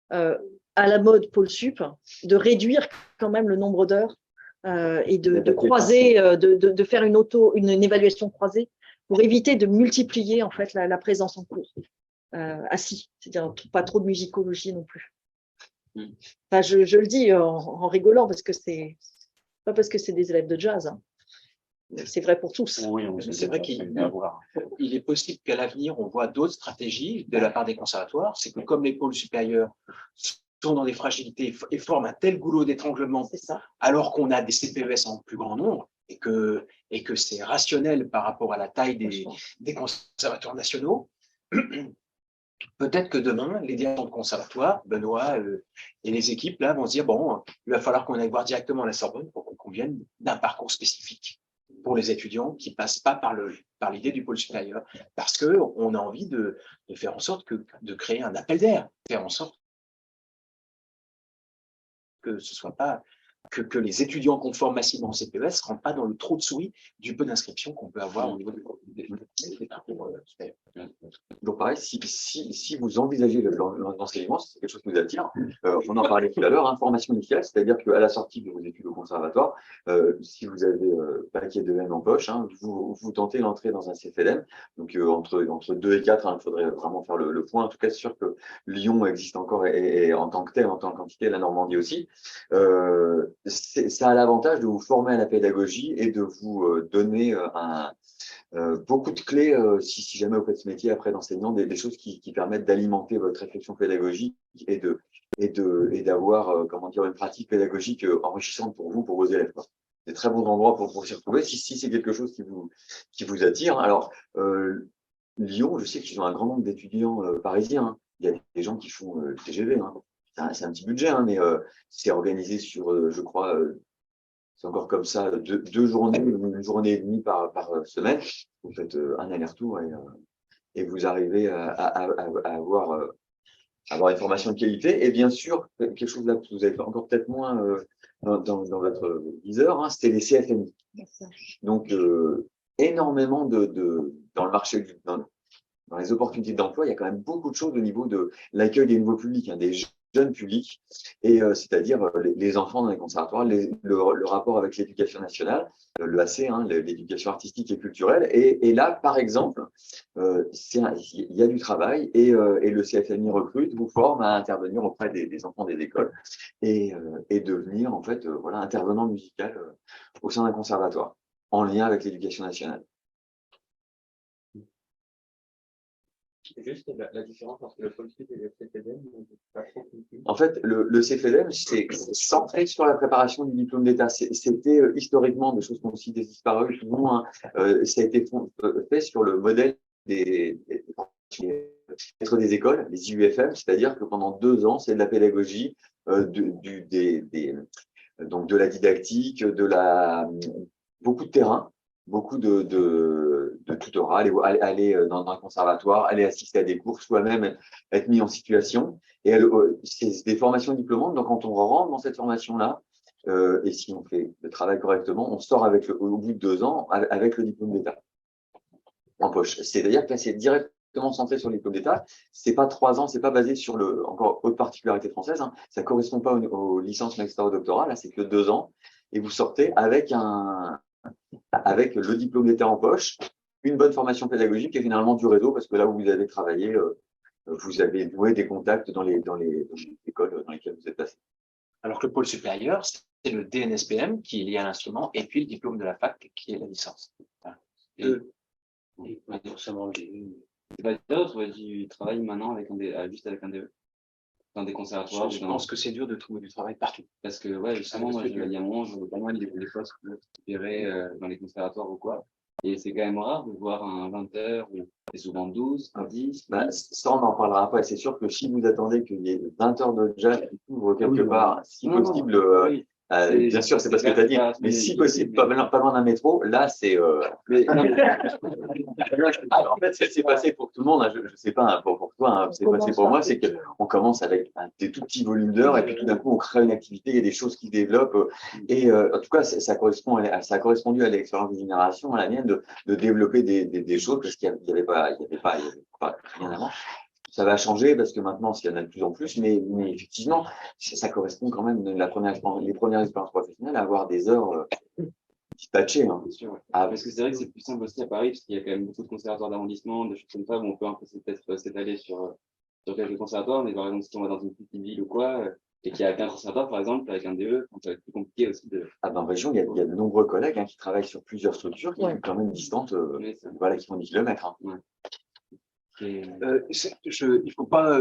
à la mode Pôle Sup, de réduire quand même le nombre d'heures et de croiser, de faire une évaluation croisée pour éviter de multiplier en fait la présence en cours assis, c'est-à-dire pas trop de musicologie non plus. Enfin, je le dis en rigolant parce que c'est pas parce que c'est des élèves de jazz. Hein. C'est vrai pour tous. Oui, c'est vrai qu'il est possible qu'à l'avenir, on voit d'autres stratégies de la part des conservatoires. C'est que comme les pôles supérieurs sont dans des fragilités et forment un tel goulot d'étranglement, alors qu'on a des CPES en plus grand nombre et que c'est rationnel par rapport à la taille des conservatoires nationaux, peut-être que demain, les directeurs de conservatoire, Benoît et les équipes là vont se dire bon, il va falloir qu'on aille voir directement la Sorbonne pour qu'on convienne d'un parcours spécifique pour les étudiants qui passent pas par l'idée du pôle supérieur, parce que on a envie de faire en sorte de créer un appel d'air, faire en sorte que ce soit pas que les étudiants qu'on forme massivement en CPES ne rentrent pas dans le trou de souris du peu d'inscription qu'on peut avoir au niveau des parcours supérieurs. Donc pareil, si vous envisagez l'enseignement, si c'est quelque chose qui vous attire, on en parlait tout à l'heure, formation initiale, c'est-à-dire qu'à la sortie de vos études au conservatoire, si vous avez paquet de M en poche, hein, vous tentez l'entrée dans un CFLM, donc entre 2 et 4, il faudrait vraiment faire le point. En tout cas, c'est sûr que Lyon existe encore et en tant que tel, en tant qu'entité, la Normandie aussi. Ça a l'avantage de vous former à la pédagogie et de vous donner beaucoup de clés, si jamais vous faites ce métier après d'enseignant, des choses qui permettent d'alimenter votre réflexion pédagogique et d'avoir comment dire, une pratique pédagogique enrichissante pour vous, pour vos élèves. Des très bons endroits pour s'y retrouver, si c'est quelque chose qui vous attire. Alors, Lyon, je sais qu'ils ont un grand nombre d'étudiants parisiens. Hein. Il y a des gens qui font le TGV. Hein. C'est un petit budget, hein, mais c'est organisé sur, je crois, c'est encore comme ça, deux journées, une journée et demie par semaine. Vous faites un aller-retour et vous arrivez à avoir une formation de qualité. Et bien sûr, quelque chose là que vous avez encore peut-être moins dans votre viseur, hein, c'était les CFMI. Donc, énormément dans le marché, dans les opportunités d'emploi, il y a quand même beaucoup de choses au niveau de l'accueil des nouveaux publics, hein, des jeunes publics, et c'est-à-dire les enfants dans les conservatoires, le rapport avec l'éducation nationale, le AC, hein, l'éducation artistique et culturelle. Et là, par exemple, il y a du travail et le CFMI recrute, vous forme à intervenir auprès des enfants des écoles et devenir en fait voilà, intervenant musical au sein d'un conservatoire en lien avec l'éducation nationale. Juste la différence entre le pôle sud et le CFLM. En fait, le CFLM, c'est centré sur la préparation du diplôme d'État. C'était historiquement des choses qui ont aussi disparu, plus ou moins. Ça a été fait sur le modèle des écoles, les IUFM, c'est-à-dire que pendant 2 ans, c'est de la pédagogie, donc de la didactique, beaucoup de terrain, beaucoup de tutorat, aller dans un conservatoire, aller assister à des cours, soi-même être mis en situation. Et c'est des formations diplômantes. Donc, quand on rentre dans cette formation-là, et si on fait le travail correctement, on sort au bout de 2 ans avec le diplôme d'État en poche. C'est-à-dire que là, c'est directement centré sur le diplôme d'État. C'est pas 3 ans, c'est pas basé sur encore autre particularité française. Hein, ça correspond pas aux licences master doctorat. Là, c'est que 2 ans. Et vous sortez avec le diplôme d'État en poche, une bonne formation pédagogique et finalement du réseau, parce que là où vous avez travaillé vous avez noué des contacts dans les écoles dans lesquelles vous êtes passé? Alors que le pôle supérieur, c'est le DNSPM qui est lié à l'instrument, et puis le diplôme de la fac qui est la licence. Voilà. Et seulement c'est pas dur de trouver du travail maintenant avec juste avec un DE dans des conservatoires. Je pense que c'est dur de trouver du travail partout. Parce que, ouais, justement, moi, il y a un moment, je vois pas mal des postes libérés dans les conservatoires ou quoi. Et c'est quand même rare de voir un 20 heures, ou c'est souvent 12, 10. Bah, ça, on en parlera après. C'est sûr que si vous attendez qu'il y ait 20 heures de jazz qui couvrent quelque part, si Non, possible, oui. bien sûr, c'est pas ce que tu as dit, mais si possible, pas loin d'un métro, là, c'est. Alors, en fait, ça s'est passé pour tout le monde, hein, je sais pas hein, pour toi, hein, c'est passé pour moi, c'est qu'on commence avec des tout petits volumes d'heures et puis tout d'un coup, on crée une activité, il y a des choses qui se développent. Et en tout cas, ça a correspondu à l'expérience de génération, à la mienne, de développer des choses parce qu'il n'y avait pas rien avant. Ça va changer parce que maintenant, il y en a de plus en plus, mais effectivement, ça correspond quand même, les premières expériences professionnelles, à avoir des heures dispatchées. Hein. Bien sûr, ouais. Parce que c'est vrai que c'est plus simple aussi à Paris, parce qu'il y a quand même beaucoup de conservatoires d'arrondissement, de choses comme ça, où on peut un peu peut-être s'étaler sur quelques conservatoires, mais par exemple, si on va dans une petite ville ou quoi, et qu'il n'y a qu'un conservatoire, par exemple, avec un DE, ça va être plus compliqué aussi de. En région, il y a de nombreux collègues qui travaillent sur plusieurs structures qui sont quand même distantes, qui font 10 km. Hein. Ouais. Il ne faut pas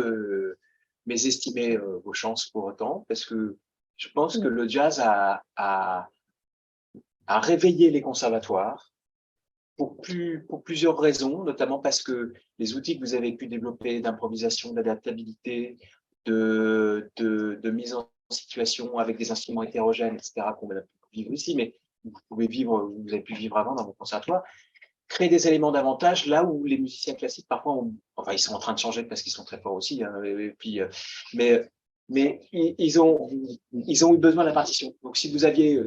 mésestimer vos chances pour autant, parce que je pense que le jazz a réveillé les conservatoires pour plusieurs raisons, notamment parce que les outils que vous avez pu développer d'improvisation, d'adaptabilité, de mise en situation avec des instruments hétérogènes, etc., qu'on va vivre ici, mais vous avez pu vivre avant dans vos conservatoires, créer des éléments d'avantage là où les musiciens classiques parfois ils sont en train de changer parce qu'ils sont très forts aussi hein, et puis mais ils ont eu besoin de la partition. Donc si vous aviez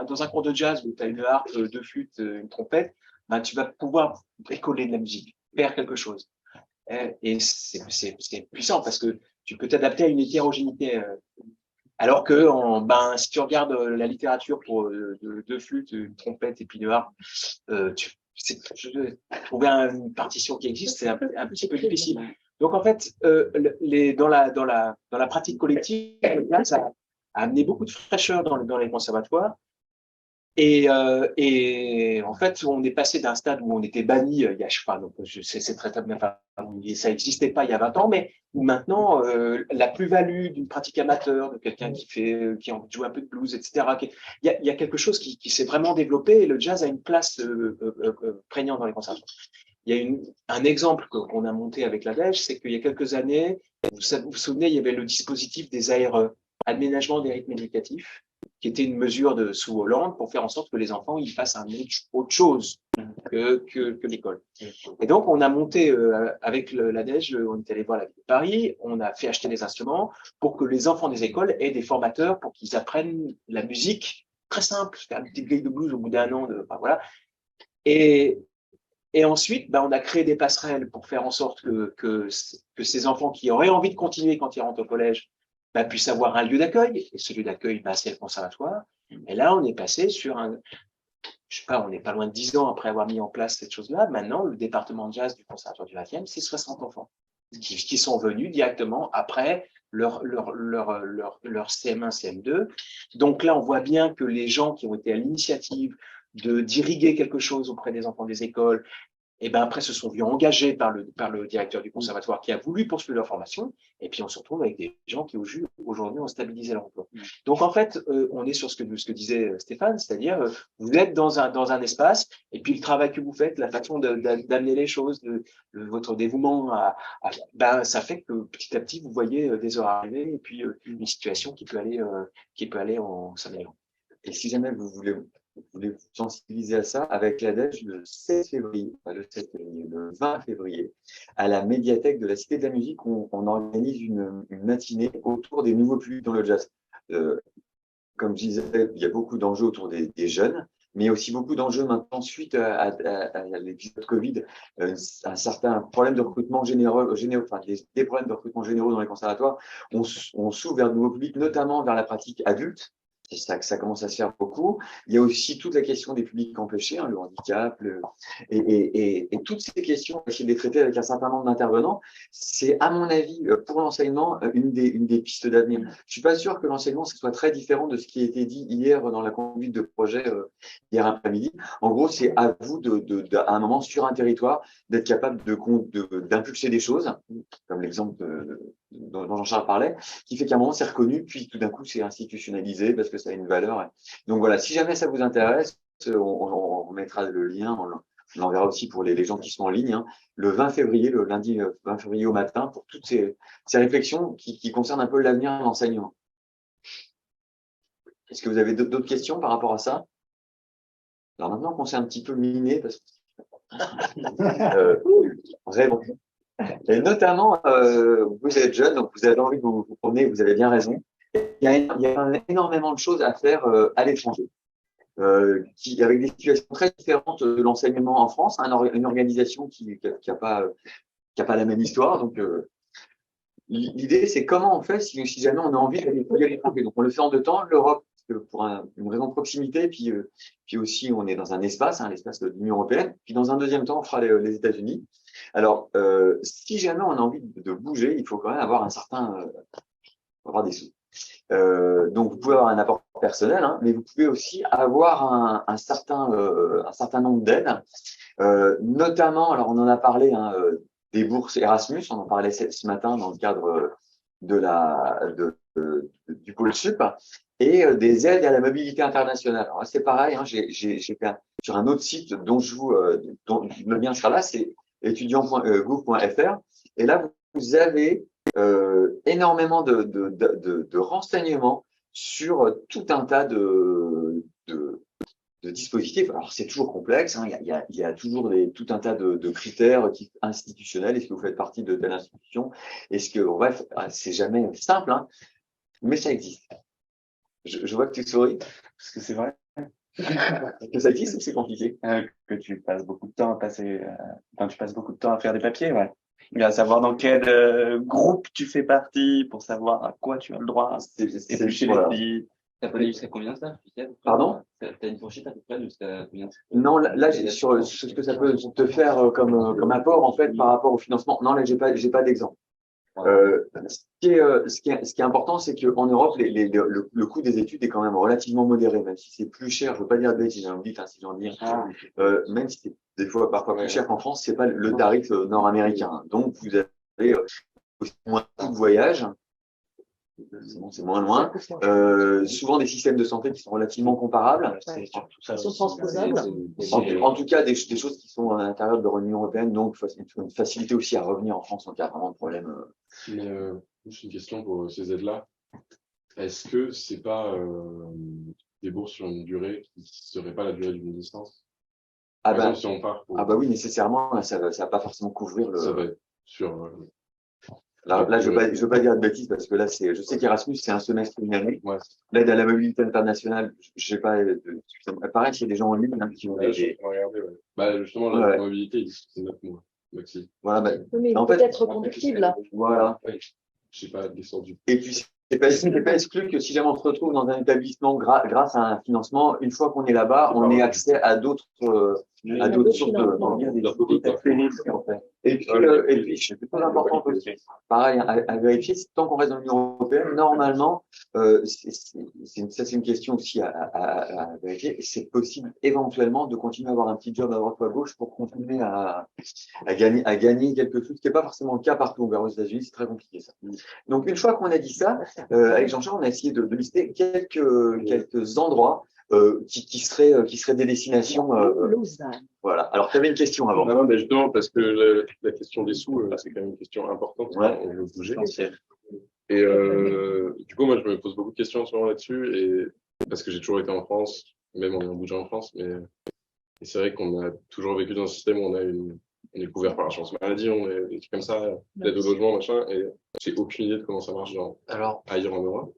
dans un cours de jazz où tu as une harpe, deux flûtes, une trompette, ben, tu vas pouvoir bricoler de la musique, faire quelque chose. Et c'est puissant parce que tu peux t'adapter à une hétérogénéité. Alors que si tu regardes la littérature pour deux flûtes, une trompette et puis une harpe, trouver une partition qui existe, c'est un petit peu difficile. Donc en fait, dans la pratique collective, le jazz a amené beaucoup de fraîcheur dans les conservatoires. Et en fait, on est passé d'un stade où on était banni, je sais pas, donc c'est très bien, ça n'existait pas il y a 20 ans, mais où maintenant, la plus-value d'une pratique amateur, de quelqu'un qui a envie de jouer un peu de blues, etc., il y a quelque chose qui s'est vraiment développé et le jazz a une place prégnante dans les conservatoires. Il y a un exemple qu'on a monté avec la Dèche, c'est qu'il y a quelques années, vous vous souvenez, il y avait le dispositif des ARE, aménagement des rythmes éducatifs, qui était une mesure sous Hollande pour faire en sorte que les enfants ils fassent autre chose que l'école. Et donc, on a monté avec l'ADEJ, on est allé voir la ville de Paris, on a fait acheter des instruments pour que les enfants des écoles aient des formateurs pour qu'ils apprennent la musique très simple, faire une petite grille de blues au bout d'un an. Voilà. Et ensuite, on a créé des passerelles pour faire en sorte que ces enfants qui auraient envie de continuer quand ils rentrent au collège puissent avoir un lieu d'accueil. Et ce lieu d'accueil, c'est le conservatoire. Et là, on est passé sur je sais pas, on n'est pas loin de 10 ans après avoir mis en place cette chose-là. Maintenant, le département de jazz du conservatoire du 20e, c'est 60 enfants qui sont venus directement après leur CM1, CM2. Donc là, on voit bien que les gens qui ont été à l'initiative d'irriguer quelque chose auprès des enfants des écoles, et après se sont vus engagés par le directeur du conservatoire qui a voulu poursuivre leur formation. Et puis on se retrouve avec des gens qui aujourd'hui ont stabilisé leur emploi. Donc en fait, on est sur ce que disait Stéphane, c'est-à-dire vous êtes dans un espace et puis le travail que vous faites, la façon d'amener les choses, votre dévouement, ça fait que petit à petit vous voyez des heures arriver et puis une situation qui peut aller en s'améliorant. Et si jamais vous voulez vous sensibiliser à ça, avec l'ADEJ, le 16 février, pas le 7 février, le 20 février, à la médiathèque de la Cité de la Musique, on organise une matinée autour des nouveaux publics dans le jazz. Comme je disais, il y a beaucoup d'enjeux autour des jeunes, mais il y a aussi beaucoup d'enjeux maintenant suite à l'épisode Covid, un certain problème de recrutement généreux, des problèmes de recrutement généraux dans les conservatoires. On s'ouvre vers de nouveaux publics, notamment vers la pratique adulte. Ça commence à se faire beaucoup. Il y a aussi toute la question des publics empêchés, hein, le handicap, et toutes ces questions, on va essayer de les traiter avec un certain nombre d'intervenants. C'est, à mon avis, pour l'enseignement, une des pistes d'avenir. Je suis pas sûr que l'enseignement soit très différent de ce qui a été dit hier dans la conduite de projet hier après-midi. En gros, c'est à vous, à un moment, sur un territoire, d'être capable d'impulser des choses, comme l'exemple dont Jean-Charles parlait, qui fait qu'à un moment, c'est reconnu, puis tout d'un coup, c'est institutionnalisé parce que ça a une valeur. Donc voilà, si jamais ça vous intéresse, on mettra le lien, on l'enverra aussi pour les gens qui sont en ligne, hein, le 20 février, le lundi 20 février au matin, pour toutes ces réflexions qui concernent un peu l'avenir de l'enseignement. Est-ce que vous avez d'autres questions par rapport à ça? Alors maintenant qu'on s'est un petit peu miné, parce que vraiment. Et notamment, vous êtes jeune, donc vous avez envie de vous promener, vous avez bien raison. Il y a énormément de choses à faire à l'étranger, avec des situations très différentes de l'enseignement en France, une organisation qui n'a pas la même histoire. Donc, l'idée, c'est comment on fait si jamais on a envie d'aller à l'étranger. Donc, on le fait en deux temps, l'Europe, pour une raison de proximité, puis aussi, on est dans un espace, l'espace de l'Union européenne. Puis, dans un deuxième temps, on fera les États-Unis. Alors, si jamais on a envie de bouger, il faut quand même avoir avoir des sous. Donc, vous pouvez avoir un apport personnel, hein, mais vous pouvez aussi avoir un certain nombre d'aides, notamment, alors on en a parlé, hein, des bourses Erasmus, on en parlait ce matin dans le cadre du pôle sup, et des aides à la mobilité internationale. Alors c'est pareil, hein, j'ai fait sur un autre site dont le lien sera là, c'est étudiant.gouv.fr, et là vous avez énormément de renseignements sur tout un tas de dispositifs. Alors, c'est toujours complexe, hein. Il y a toujours tout un tas de critères institutionnels. Est-ce que vous faites partie de telle institution? Bref, c'est jamais simple, hein, mais ça existe. Je vois que tu souris. Parce que c'est vrai. Que ça existe ou c'est compliqué? Que tu passes beaucoup de temps tu passes beaucoup de temps à faire des papiers, ouais. Et à savoir dans quel groupe tu fais partie pour savoir à quoi tu as le droit. Éplucher les pays. T'as pas dit jusqu'à combien ça? Pardon? T'as une fourchette à peu près jusqu'à combien? Non, là sur ce que ça peut te faire comme apport en fait par rapport au financement. Non, là j'ai pas d'exemple. Ce qui est important, c'est qu'en Europe, le coût des études est quand même relativement modéré, même si c'est plus cher. Je veux pas dire de bêtises, vous dites, hein, si j'en dis. Même si c'est des fois parfois plus cher qu'en France, c'est pas le tarif nord-américain. Donc vous avez aussi moins de coûts de voyage. C'est moins loin. Souvent des systèmes de santé qui sont relativement comparables. Ils sont transposables. En tout cas, des choses qui sont à l'intérieur de l'Union européenne, donc une facilité aussi à revenir en France en cas vraiment de problème. Mais juste une question pour ces aides-là. Est-ce que c'est pas des bourses sur une durée qui ne serait pas la durée d'une licence? Par exemple, si on part pour... Ah bah oui, nécessairement, ça va pas forcément couvrir le... Ça va être sur... Là, je veux pas dire de bêtises parce que là, je sais qu'Erasmus, c'est un semestre une année. Ouais. L'aide à la mobilité internationale, je sais pas, pareil, s'il y a des gens en ligne, hein, qui ont regarder, ouais. Bah, justement, la mobilité, c'est 9 mois, maxi. Voilà, mais il peut être reconductible. Voilà. Je sais pas, descendu. Et puis, c'est pas exclu que si jamais on se retrouve dans un établissement grâce à un financement, une fois qu'on est là-bas, on ait accès à d'autres sources Et puis, c'est très important aussi. Pareil, à vérifier, tant qu'on reste dans l'Union européenne, normalement, c'est une question aussi à vérifier. C'est possible éventuellement de continuer à avoir un petit job à droite ou à gauche pour continuer à gagner quelque chose, ce qui n'est pas forcément le cas partout. Aux États-Unis, c'est très compliqué ça. Donc, une fois qu'on a dit ça, avec Jean-Charles, on a essayé de lister quelques endroits qui seraient des destinations. Voilà. Alors, tu avais une question avant. Non, mais justement, parce que la question des sous, c'est quand même une question importante. Ouais. On veut bouger. Et du coup, moi, je me pose beaucoup de questions en ce moment là-dessus, et parce que j'ai toujours été en France, même en ayant bougé en France, mais c'est vrai qu'on a toujours vécu dans un système où on est couvert par l'assurance maladie, on est des trucs comme ça, l'aide au logement, machin, et j'ai aucune idée de comment ça marche ailleurs en Europe.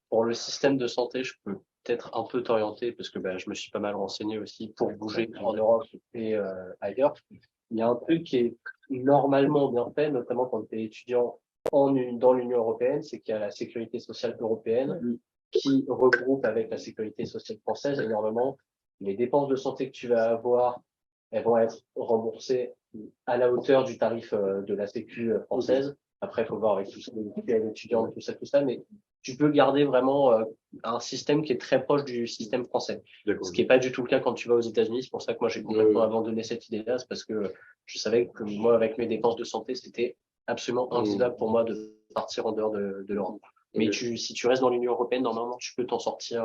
Pour le système de santé, je peux peut-être un peu t'orienter parce que je me suis pas mal renseigné aussi pour bouger en Europe et ailleurs. Il y a un truc qui est normalement bien fait, notamment quand tu es étudiant dans l'Union européenne, c'est qu'il y a la sécurité sociale européenne qui regroupe avec la sécurité sociale française énormément. Les dépenses de santé que tu vas avoir, elles vont être remboursées à la hauteur du tarif de la Sécu française. Après, il faut voir avec tout ça, les mutuelles étudiantes, tout ça, mais tu peux garder vraiment un système qui est très proche du système français. Ce qui n'est pas du tout le cas quand tu vas aux États-Unis. C'est pour ça que moi, j'ai complètement abandonné cette idée-là. C'est parce que je savais que moi, avec mes dépenses de santé, c'était absolument invisible pour moi de partir en dehors de l'Europe. Mais si tu restes dans l'Union européenne, normalement, tu peux t'en sortir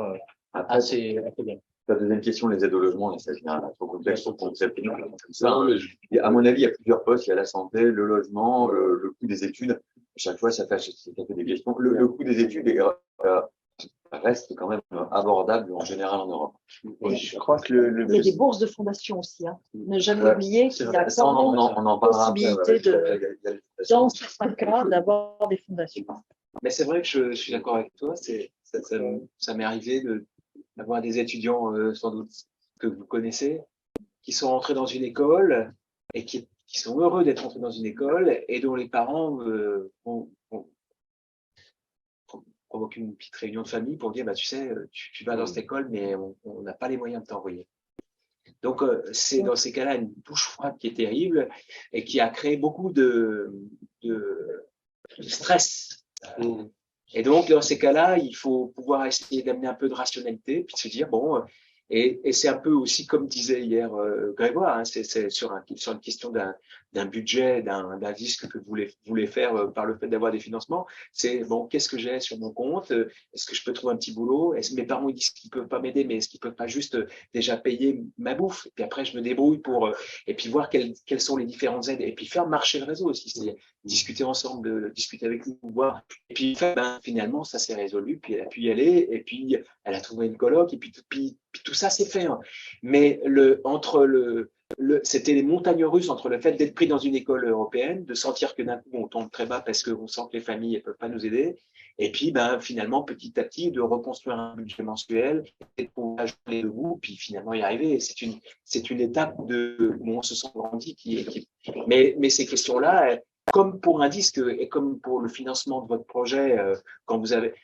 assez bien. La deuxième question, les aides au logement, ça général trop complexe pour concept. Non, mais À mon avis, il y a plusieurs postes. Il y a la santé, le logement, le coût des études. À chaque fois, ça fait des questions. Le coût des études reste quand même abordable en général en Europe. Et je crois que Il y a des bourses de fondation aussi. Hein. Ne jamais oublier qu'il y a Ça, on en parlera après. dans certains cas, d'avoir des fondations. Mais c'est vrai que je suis d'accord avec toi. Ça m'est arrivé d'avoir des étudiants, sans doute, que vous connaissez, qui sont rentrés dans une école et qui sont heureux d'être rentrés dans une école et dont les parents provoquent une petite réunion de famille pour dire, bah, tu sais, tu vas dans cette école, mais on n'a pas les moyens de t'envoyer. Donc, c'est dans ces cas-là une douche froide qui est terrible et qui a créé beaucoup de stress. Et donc, dans ces cas-là, il faut pouvoir essayer d'amener un peu de rationalité, puis de se dire, bon, et c'est un peu aussi, comme disait hier Grégoire, hein, c'est sur une question d'un budget, d'un disque que vous voulez faire par le fait d'avoir des financements. C'est, bon, qu'est-ce que j'ai sur mon compte? Est-ce que je peux trouver un petit boulot? Est-ce que mes parents ils disent qu'ils peuvent pas m'aider, mais est-ce qu'ils peuvent pas juste déjà payer ma bouffe? Et puis après, je me débrouille et puis voir quelles sont les différentes aides. Et puis faire marcher le réseau aussi, c'est discuter ensemble, discuter avec nous, voir. Et puis, finalement, ça s'est résolu, puis elle a pu y aller, et puis elle a trouvé une coloc, et puis tout ça, c'est fait. Hein. Mais c'était les montagnes russes entre le fait d'être pris dans une école européenne, de sentir que d'un coup, on tombe très bas parce qu'on sent que les familles ne peuvent pas nous aider, et puis finalement, petit à petit, de reconstruire un budget mensuel, et de pouvoir jouer debout, puis finalement y arriver. C'est une étape où on se sent grandi. Mais ces questions-là, comme pour un disque et comme pour le financement de votre projet, quand vous avez,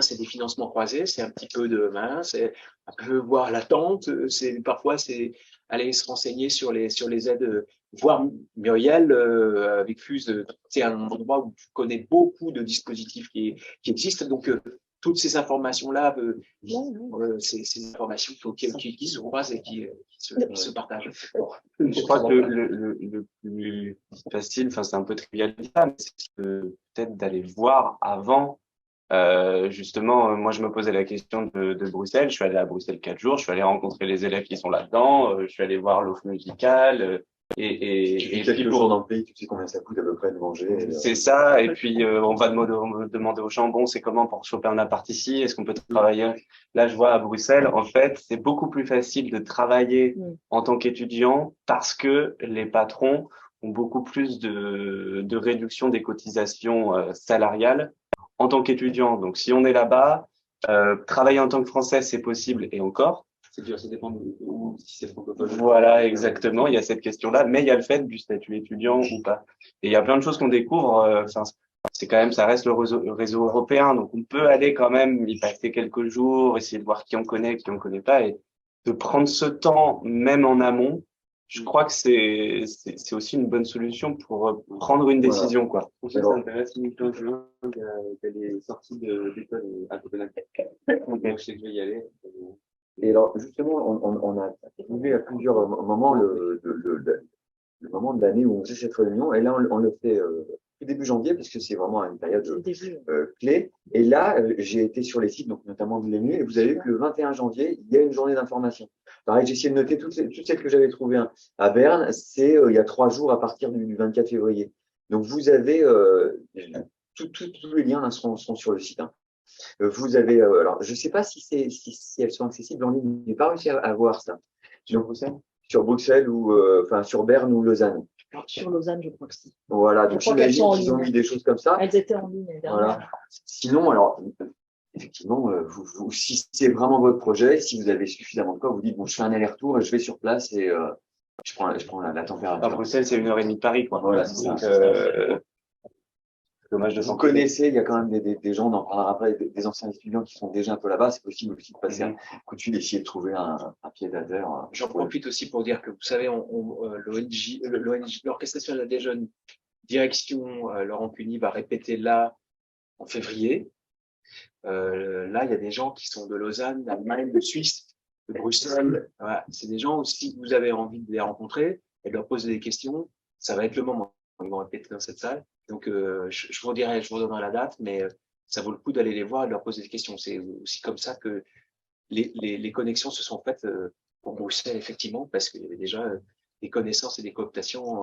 c'est des financements croisés, c'est un petit peu c'est un peu voir l'attente, parfois c'est aller se renseigner sur les aides, voir Muriel avec Fuse, c'est un endroit où tu connais beaucoup de dispositifs qui existent, donc toutes ces informations-là, c'est des informations qui se croisent et qui se partagent. Je crois que le plus facile, c'est un peu trivial, mais c'est peut-être d'aller voir avant. Justement, moi, je me posais la question de Bruxelles. Je suis allé à Bruxelles 4 jours. Je suis allé rencontrer les élèves qui sont là-dedans. Je suis allé voir l'offre musicale. Et quelques jours dans le pays, tu sais combien ça coûte à peu près de manger. C'est ça. Et puis, on va demander aux gens, bon, c'est comment pour choper un appart ici? Est-ce qu'on peut travailler? Là, je vois à Bruxelles, en fait, c'est beaucoup plus facile de travailler en tant qu'étudiant parce que les patrons ont beaucoup plus de réduction des cotisations salariales en tant qu'étudiant. Donc, si on est là-bas, travailler en tant que Français, c'est possible et encore. C'est dur, ça dépend si c'est francophone. Voilà, exactement. Il y a cette question-là, mais il y a le fait du statut étudiant ou pas. Et il y a plein de choses qu'on découvre. C'est quand même, ça reste le réseau européen. Donc, on peut aller quand même y passer quelques jours, essayer de voir qui on connaît, qui on connaît pas, et de prendre ce temps, même en amont. Je crois que c'est aussi une bonne solution pour prendre une décision, quoi. Ça intéresse Nicolas Juin, il y a des sorties d'école à Copenhague. Donc, je sais que je vais y aller. Et alors, justement, on a trouvé à plusieurs moments le moment de l'année où on faisait cette réunion. Et là, on le fait début janvier, parce que c'est vraiment une période clé. Et là, j'ai été sur les sites, donc notamment de l'EMU, et vous avez vu que le 21 janvier, il y a une journée d'information. Pareil, j'ai essayé de noter toutes celles que j'avais trouvées à Berne. C'est il y a 3 jours à partir du 24 février. Donc, vous avez tous les liens seront sur le site. Hein. Vous avez, alors, je ne sais pas si elles sont accessibles en ligne. Je n'ai pas réussi à voir ça. Sur Bruxelles ou sur Berne ou Lausanne. Alors, sur Lausanne, je crois que si. Voilà, donc j'imagine qu'ils ont mis des choses comme ça. Elles étaient en ligne. Voilà. Sinon, alors, effectivement, si c'est vraiment votre projet, si vous avez suffisamment de quoi, vous dites, bon, je fais un aller-retour et je vais sur place et je prends la température. À Bruxelles, c'est 1h30 de Paris, quoi. Voilà, c'est ça. Dommage de Vous s'en connaissez, il y a quand même des gens, on en parlera après, des anciens étudiants qui sont déjà un peu là-bas. C'est possible aussi de passer un coup de fil, essayer de trouver un pied d'adhère. J'en profite aussi pour dire que, vous savez, l'Orchestration de la Jeunes, direction Laurent Cuny, va répéter là en février. Là, il y a des gens qui sont de Lausanne, d'Allemagne, de Suisse, de Bruxelles. Voilà. C'est des gens aussi que vous avez envie de les rencontrer et de leur poser des questions. Ça va être le moment. Ils vont répéter dans cette salle. Donc, je vous donnerai la date, mais ça vaut le coup d'aller les voir et de leur poser des questions. C'est aussi comme ça que les connexions se sont faites pour Bruxelles, effectivement, parce qu'il y avait déjà des connaissances et des cooptations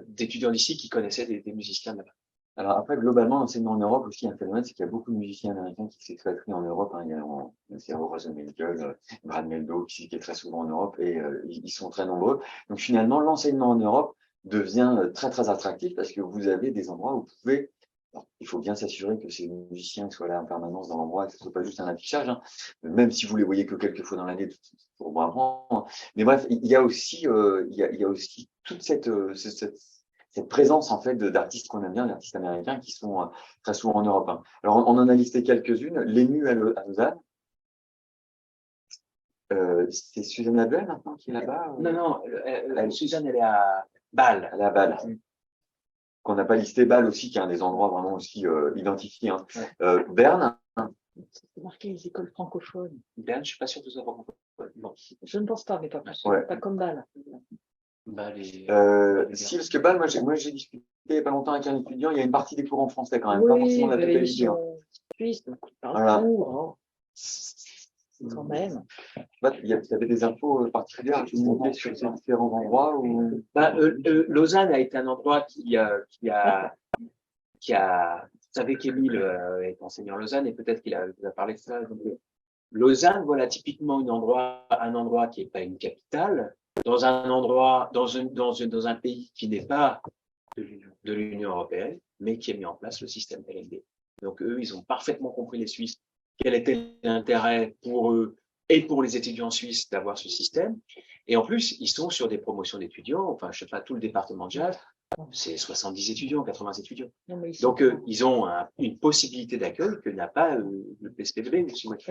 d'étudiants d'ici qui connaissaient des musiciens là-bas. Alors après, globalement, l'enseignement en Europe aussi, un phénomène, c'est qu'il y a beaucoup de musiciens américains qui s'expatrient en Europe. Hein. Il y a Horace Melchior, Brad Meldo, qui est très souvent en Europe, et ils sont très nombreux. Donc finalement, l'enseignement en Europe devient très très attractif parce que vous avez des endroits où vous pouvez. Alors, il faut bien s'assurer que ces musiciens soient là en permanence dans l'endroit, que ce ne soit pas juste un affichage, hein. Même si vous les voyez que quelques fois dans l'année, pour bon apprendre. Mais bref, il y a aussi toute cette présence en fait d'artistes qu'on aime bien, d'artistes américains qui sont très souvent en Europe. Hein. Alors on en a listé quelques-unes. L'EMU à Lausanne. C'est Suzanne Labelle maintenant qui est là-bas. Non, Suzanne, elle est à Bâle. Elle est à Bâle. Qu'on n'a pas listé, Bâle aussi, qui est un des endroits vraiment aussi identifiés. Hein. Ouais. Berne. C'est marqué les écoles francophones. Berne, je suis pas sûr que ce soit francophone. Non, je ne pense pas, mais pas plus. Ouais. Pas comme Bâle. Si, parce que Bâle, moi j'ai discuté il n'y a pas longtemps avec un étudiant, il y a une partie des cours en français quand même, pas forcément la totalité. Suisse, donc ils parlent voilà. cours, quand même. Il y avait des infos particulières à vous montrer sur ces différents endroits ou... Lausanne a été un endroit qui a vous savez qu'Émile est enseignant à Lausanne et peut-être qu'il vous a parlé de ça. Donc, Lausanne, voilà typiquement un endroit qui n'est pas une capitale, dans un endroit, dans un pays qui n'est pas de l'Union européenne, mais qui a mis en place le système LMD. Donc eux, ils ont parfaitement compris, les Suisses, quel était l'intérêt pour eux et pour les étudiants suisses d'avoir ce système. Et en plus, ils sont sur des promotions d'étudiants, enfin, je sais pas, tout le département de jazz, c'est 70 étudiants, 80 étudiants. Donc, ils ont une possibilité d'accueil que n'a pas le PSPB.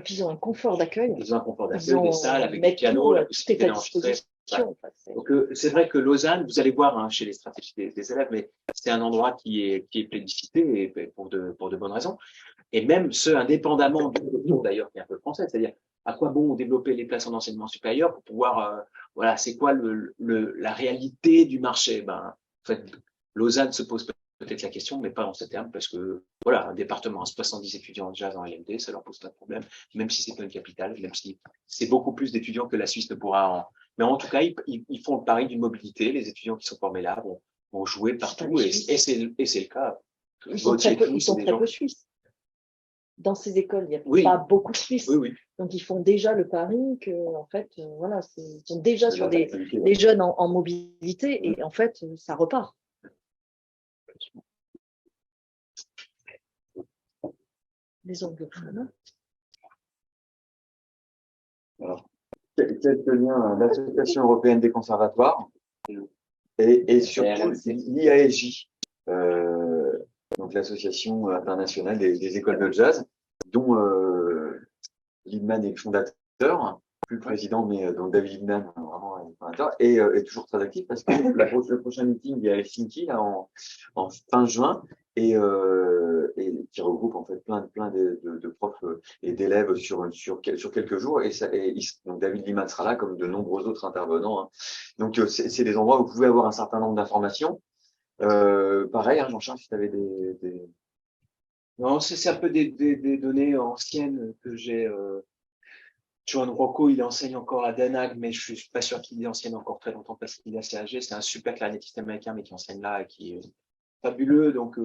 Ils ont un confort d'accueil. Ils ont un confort d'accueil, des salles avec des pianos, la possibilité d'enregistrer. Donc, c'est vrai que Lausanne, vous allez voir chez les stratégies des élèves, mais c'est un endroit qui est plébiscité et pour de bonnes raisons. Et même ce, indépendamment du retour d'ailleurs, qui est un peu français, c'est-à-dire à quoi bon développer les places en enseignement supérieur pour pouvoir, voilà, c'est quoi la réalité du marché? En fait, Lausanne se pose peut-être la question, mais pas dans ce terme, parce que voilà, un département à 70 étudiants en jazz en LMD, ça leur pose pas de problème, même si c'est pas une capitale, même si c'est beaucoup plus d'étudiants que la Suisse ne pourra Mais en tout cas, ils font le pari d'une mobilité. Les étudiants qui sont formés là vont jouer partout, et c'est le cas. Ils sont très peu suisses. Dans ces écoles, il n'y a pas beaucoup de Suisses. Oui. Donc, ils font déjà le pari que, en fait, voilà, ils sont déjà sur des jeunes en mobilité et en fait, ça repart. Les anglophones. Alors, quelques liens, l'Association européenne des conservatoires et surtout l'IASJ, donc l'association internationale des écoles de jazz, dont Liebman est le fondateur, plus le président, mais donc David Liebman, vraiment le fondateur, est toujours très actif parce que le prochain meeting il est à Helsinki là, en fin juin et qui regroupe en fait plein de profs et d'élèves sur quelques jours donc David Liebman sera là comme de nombreux autres intervenants. Hein. Donc c'est des endroits où vous pouvez avoir un certain nombre d'informations. Pareil, hein, Jean-Charles, si tu avais des... Non, c'est un peu des données anciennes que j'ai. John Rocco, il enseigne encore à Den Haag, mais je suis pas sûr qu'il enseigne encore très longtemps parce qu'il est assez âgé. C'est un super clarinettiste américain, mais qui enseigne là et qui est fabuleux. Donc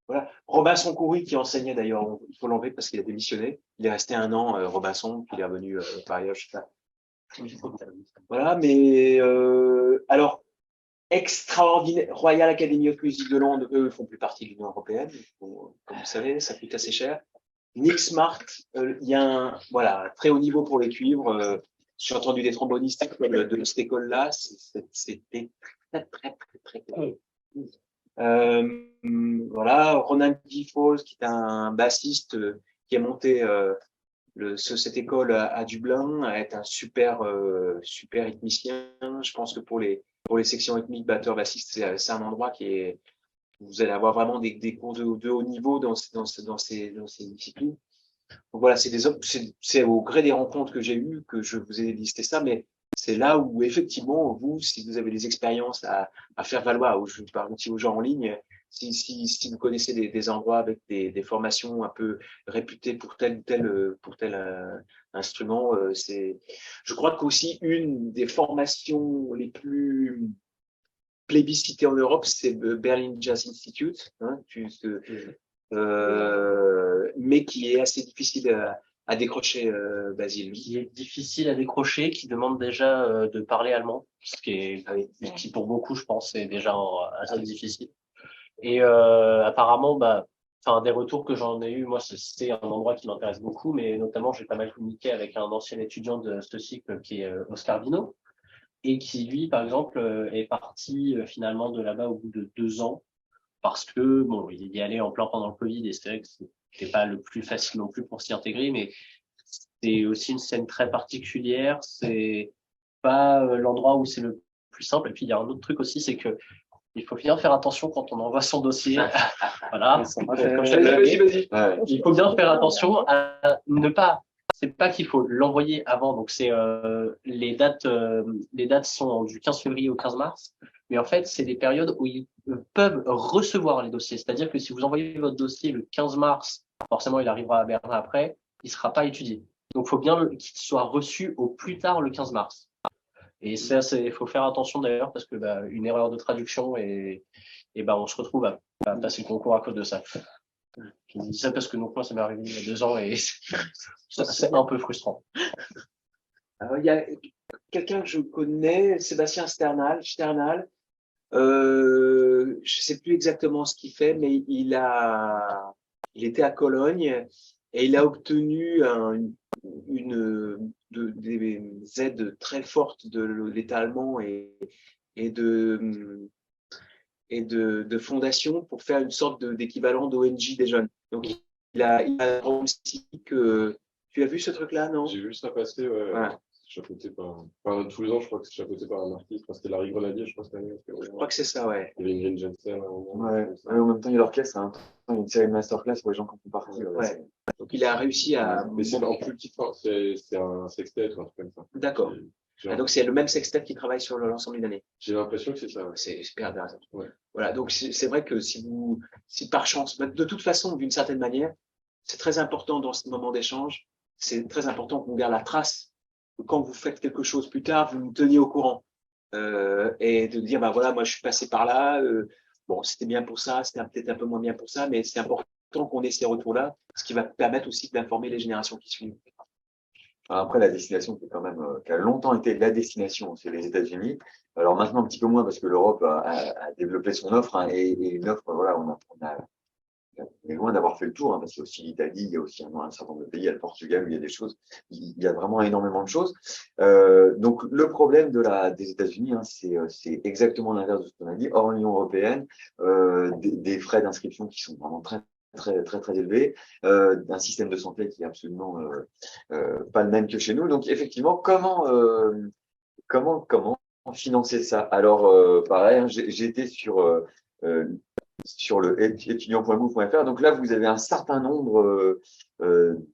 voilà. Robinson Coury, qui enseignait d'ailleurs, il faut l'enlever parce qu'il a démissionné. Il est resté 1 an, Robinson, puis il est revenu par ailleurs, je sais pas. Voilà, mais alors. Extraordinaire. Royal Academy of Music de Londres, eux, font plus partie de l'Union européenne. Comme vous savez, ça coûte assez cher. Nick Smart, il y a un très haut niveau pour les cuivres. J'ai entendu des trombonistes de cette école-là. C'était très cool. voilà, Ronan D. Falls, qui est un bassiste qui a monté cette école à Dublin, est un super rythmicien. Je pense que pour les sections rythmiques, batteur, bassiste, c'est un endroit vous allez avoir vraiment des cours de haut niveau dans ces disciplines. Donc voilà, c'est au gré des rencontres que j'ai eues que je vous ai listé ça, mais c'est là où effectivement, vous, si vous avez des expériences à faire valoir, je parle aussi aux gens en ligne, si vous connaissez des endroits avec des formations un peu réputées pour tel instrument, je crois qu'aussi une des formations les plus plébiscitées en Europe, c'est le Berlin Jazz Institute, hein, mais qui est assez difficile à décrocher, Basile. Qui est difficile à décrocher, qui demande déjà de parler allemand, ce qui pour beaucoup, je pense, est déjà assez difficile. Et apparemment, des retours que j'en ai eu, moi, c'est un endroit qui m'intéresse beaucoup, mais notamment, j'ai pas mal communiqué avec un ancien étudiant de ce cycle qui est Oscar Bino, et qui, lui, par exemple, est parti finalement de là-bas au bout de 2 ans, parce que, bon, il y allait en plein pendant le Covid, et c'est vrai que c'était pas le plus facile non plus pour s'y intégrer, mais c'est aussi une scène très particulière, c'est pas l'endroit où c'est le plus simple. Et puis, il y a un autre truc aussi, c'est que il faut bien faire attention quand on envoie son dossier. Voilà. Vas-y. Il faut bien faire attention à ne pas. C'est pas qu'il faut l'envoyer avant. Donc c'est les dates sont du 15 février au 15 mars. Mais en fait, c'est des périodes où ils peuvent recevoir les dossiers. C'est-à-dire que si vous envoyez votre dossier le 15 mars, forcément, il arrivera à Berlin après, il sera pas étudié. Donc, il faut bien qu'il soit reçu au plus tard le 15 mars. Et ça, il faut faire attention d'ailleurs parce que une erreur de traduction et on se retrouve à passer le concours à cause de ça. Je dis ça parce que moi, ça m'est arrivé il y a 2 ans et c'est un peu frustrant. Alors, il y a quelqu'un que je connais, Sébastien Sternal. Je sais plus exactement ce qu'il fait, mais il était à Cologne et il a obtenu des aides très fortes de l'État allemand et de fondations pour faire une sorte d'équivalent d'ONG des jeunes. Donc, il a aussi que… Tu as vu ce truc-là, non? J'ai vu ça passer, ouais. Voilà. Chapeauté par tous les ans, je crois que c'est chapeauté par un artiste. C'était Larry Grenadier, je crois, cette année. Je crois que c'est ça, ouais. Il y avait Ingrid Jensen à un moment. Ouais. En même temps, il y a l'orchestre, hein. Il y a une série de masterclass pour les gens qui en font partie. Ouais. Donc, il a réussi à… Mais c'est en plus petit, c'est un sextet ou un truc comme ça. D'accord. Donc, c'est le même sextet qui travaille sur l'ensemble d'une année. J'ai l'impression que c'est ça. Ouais. C'est super intéressant. Ouais. Voilà. Donc, c'est vrai que si par chance, de toute façon, d'une certaine manière, c'est très important dans ce moment d'échange, c'est très important qu'on garde la trace. Quand vous faites quelque chose plus tard, vous nous teniez au courant. Et de dire, voilà, moi, je suis passé par là. Bon, c'était bien pour ça, c'était peut-être un peu moins bien pour ça, mais c'est important qu'on ait ces retours-là, ce qui va permettre aussi d'informer les générations qui suivent. Après, la destination qui a longtemps été la destination, c'est les États-Unis. Alors maintenant, un petit peu moins parce que l'Europe a développé son offre, hein, et une offre, voilà, on est loin d'avoir fait le tour, hein, parce qu'il y a aussi l'Italie, il y a aussi un certain nombre de pays, il y a le Portugal, où il y a des choses, il y a vraiment énormément de choses. Donc le problème des États-Unis, hein, c'est exactement l'inverse de ce qu'on a dit. Hors Union européenne, des frais d'inscription qui sont vraiment très élevé, d'un système de santé qui est absolument pas le même que chez nous. Donc effectivement, comment financer ça? Alors pareil, hein, j'étais sur le étudiant.gouv.fr. Donc là, vous avez un certain nombre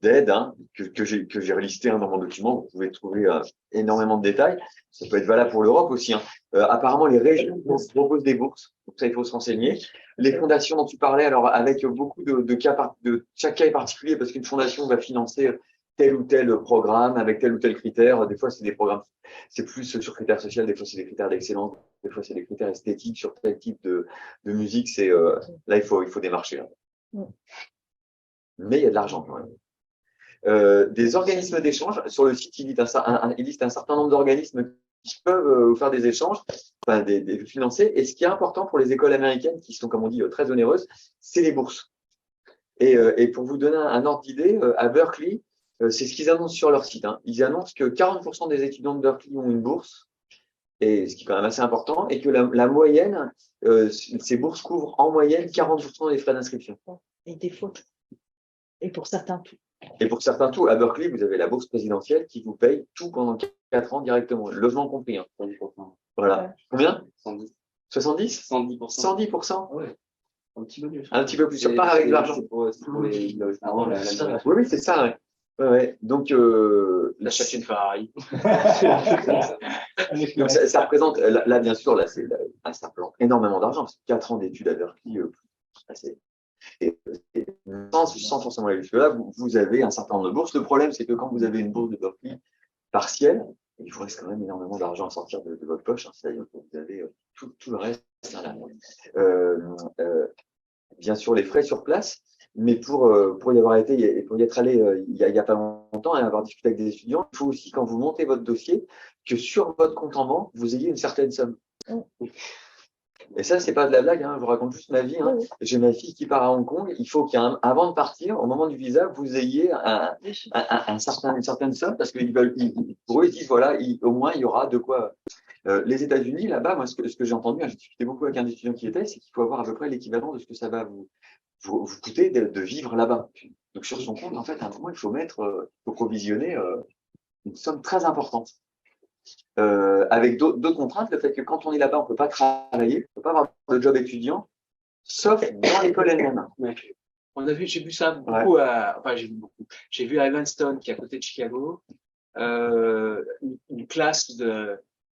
d'aides, hein, que j'ai relisté, hein, dans mon document. Vous pouvez trouver énormément de détails. Ça peut être valable pour l'Europe aussi, hein. Apparemment, les régions proposent des bourses. Donc ça, il faut se renseigner. Les fondations dont tu parlais, alors avec beaucoup de cas, chaque cas est particulier parce qu'une fondation va financer tel ou tel programme avec tel ou tel critère. Des fois, c'est des programmes, c'est plus sur critères sociaux, des fois, c'est des critères d'excellence, des fois, c'est des critères esthétiques sur tel type de musique. Là, il faut démarcher, hein. Mais il y a de l'argent quand même. Des organismes d'échange, sur le site, il liste un certain nombre d'organismes qui peuvent vous faire des échanges, enfin, des financés. Et ce qui est important pour les écoles américaines, qui sont, comme on dit, très onéreuses, c'est les bourses. Et pour vous donner un ordre d'idée, à Berkeley, c'est ce qu'ils annoncent sur leur site, hein. Ils annoncent que 40% des étudiants de Berkeley ont une bourse et ce qui est quand même assez important, et que la moyenne, ces bourses couvrent en moyenne 40% des frais d'inscription. Et des fautes. Et pour certains, tout. Et pour certains, tout. À Berkeley, vous avez la bourse présidentielle qui vous paye tout pendant 4 ans directement, le logement compris. Hein. 110%. Voilà. Ouais. Combien? 110. 70? 110%. 110%? Ouais. Un petit bonus. Un petit peu plus. Pas avec de l'argent. C'est pour les logements, la Oui, c'est ça. Ouais. Ouais. Donc, T'achètes une Ferrari. donc ça représente, là, bien sûr, là, ça représente énormément d'argent. 4 ans d'études à Berkeley, sans forcément aller jusque-là, vous avez un certain nombre de bourses. Le problème, c'est que quand vous avez une bourse de Berkeley partielle, il vous reste quand même énormément d'argent à sortir de votre poche. Hein, c'est-à-dire que vous avez tout le reste. Bien sûr, les frais sur place, mais pour y avoir été et pour y être allé il y a pas longtemps et avoir discuté avec des étudiants, il faut aussi, quand vous montez votre dossier, que sur votre compte en banque, vous ayez une certaine somme. Et ça, c'est pas de la blague, hein, je vous raconte juste ma vie. Hein. J'ai ma fille qui part à Hong Kong. Il faut qu'avant de partir, au moment du visa, vous ayez une certaine somme parce qu'ils veulent, pour eux, ils disent voilà, au moins il y aura de quoi. Les États-Unis, là-bas, moi, ce que j'ai entendu, hein, j'ai discuté beaucoup avec un étudiant qui était, c'est qu'il faut avoir à peu près l'équivalent de ce que ça va vous coûter de vivre là-bas. Donc sur son compte, en fait, à un moment, il faut faut provisionner une somme très importante. Avec d'autres contraintes, le fait que quand on est là-bas, on ne peut pas travailler, on ne peut pas avoir de job étudiant, sauf dans l'école elle-même. J'ai vu ça beaucoup j'ai vu à Evanston, qui est à côté de Chicago, une classe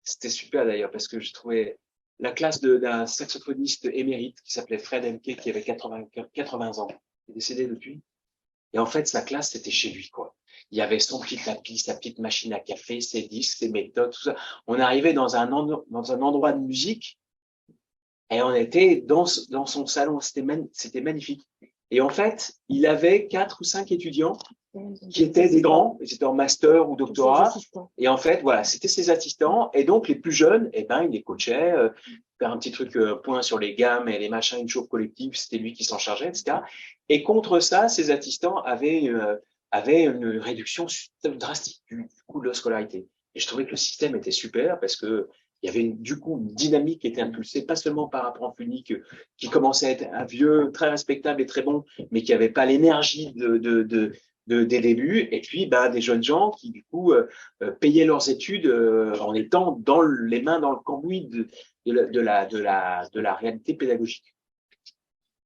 c'était super d'ailleurs, parce que je trouvais la classe d'un saxophoniste émérite qui s'appelait Fred Emke, qui avait 80 ans, il est décédé depuis. Et en fait, sa classe, c'était chez lui, quoi. Il y avait son petit tapis, sa petite machine à café, ses disques, ses méthodes, tout ça. On arrivait dans un endroit de musique et on était dans son salon. C'était magnifique. Et en fait, il avait 4 ou 5 étudiants qui étaient des grands, ils étaient en master ou doctorat. Et en fait, voilà, c'était ses assistants. Et donc, les plus jeunes, eh ben, il les coachait, faire un petit truc point sur les gammes et les machins, une chauffe collective, c'était lui qui s'en chargeait, etc. Et contre ça, ses assistants avaient une réduction drastique du coût de la scolarité. Et je trouvais que le système était super parce que il y avait du coup une dynamique qui était impulsée, pas seulement par un prof unique qui commençait à être un vieux, très respectable et très bon, mais qui n'avait pas l'énergie dès le début, et puis des jeunes gens qui du coup payaient leurs études en étant les mains dans le cambouis de la réalité pédagogique.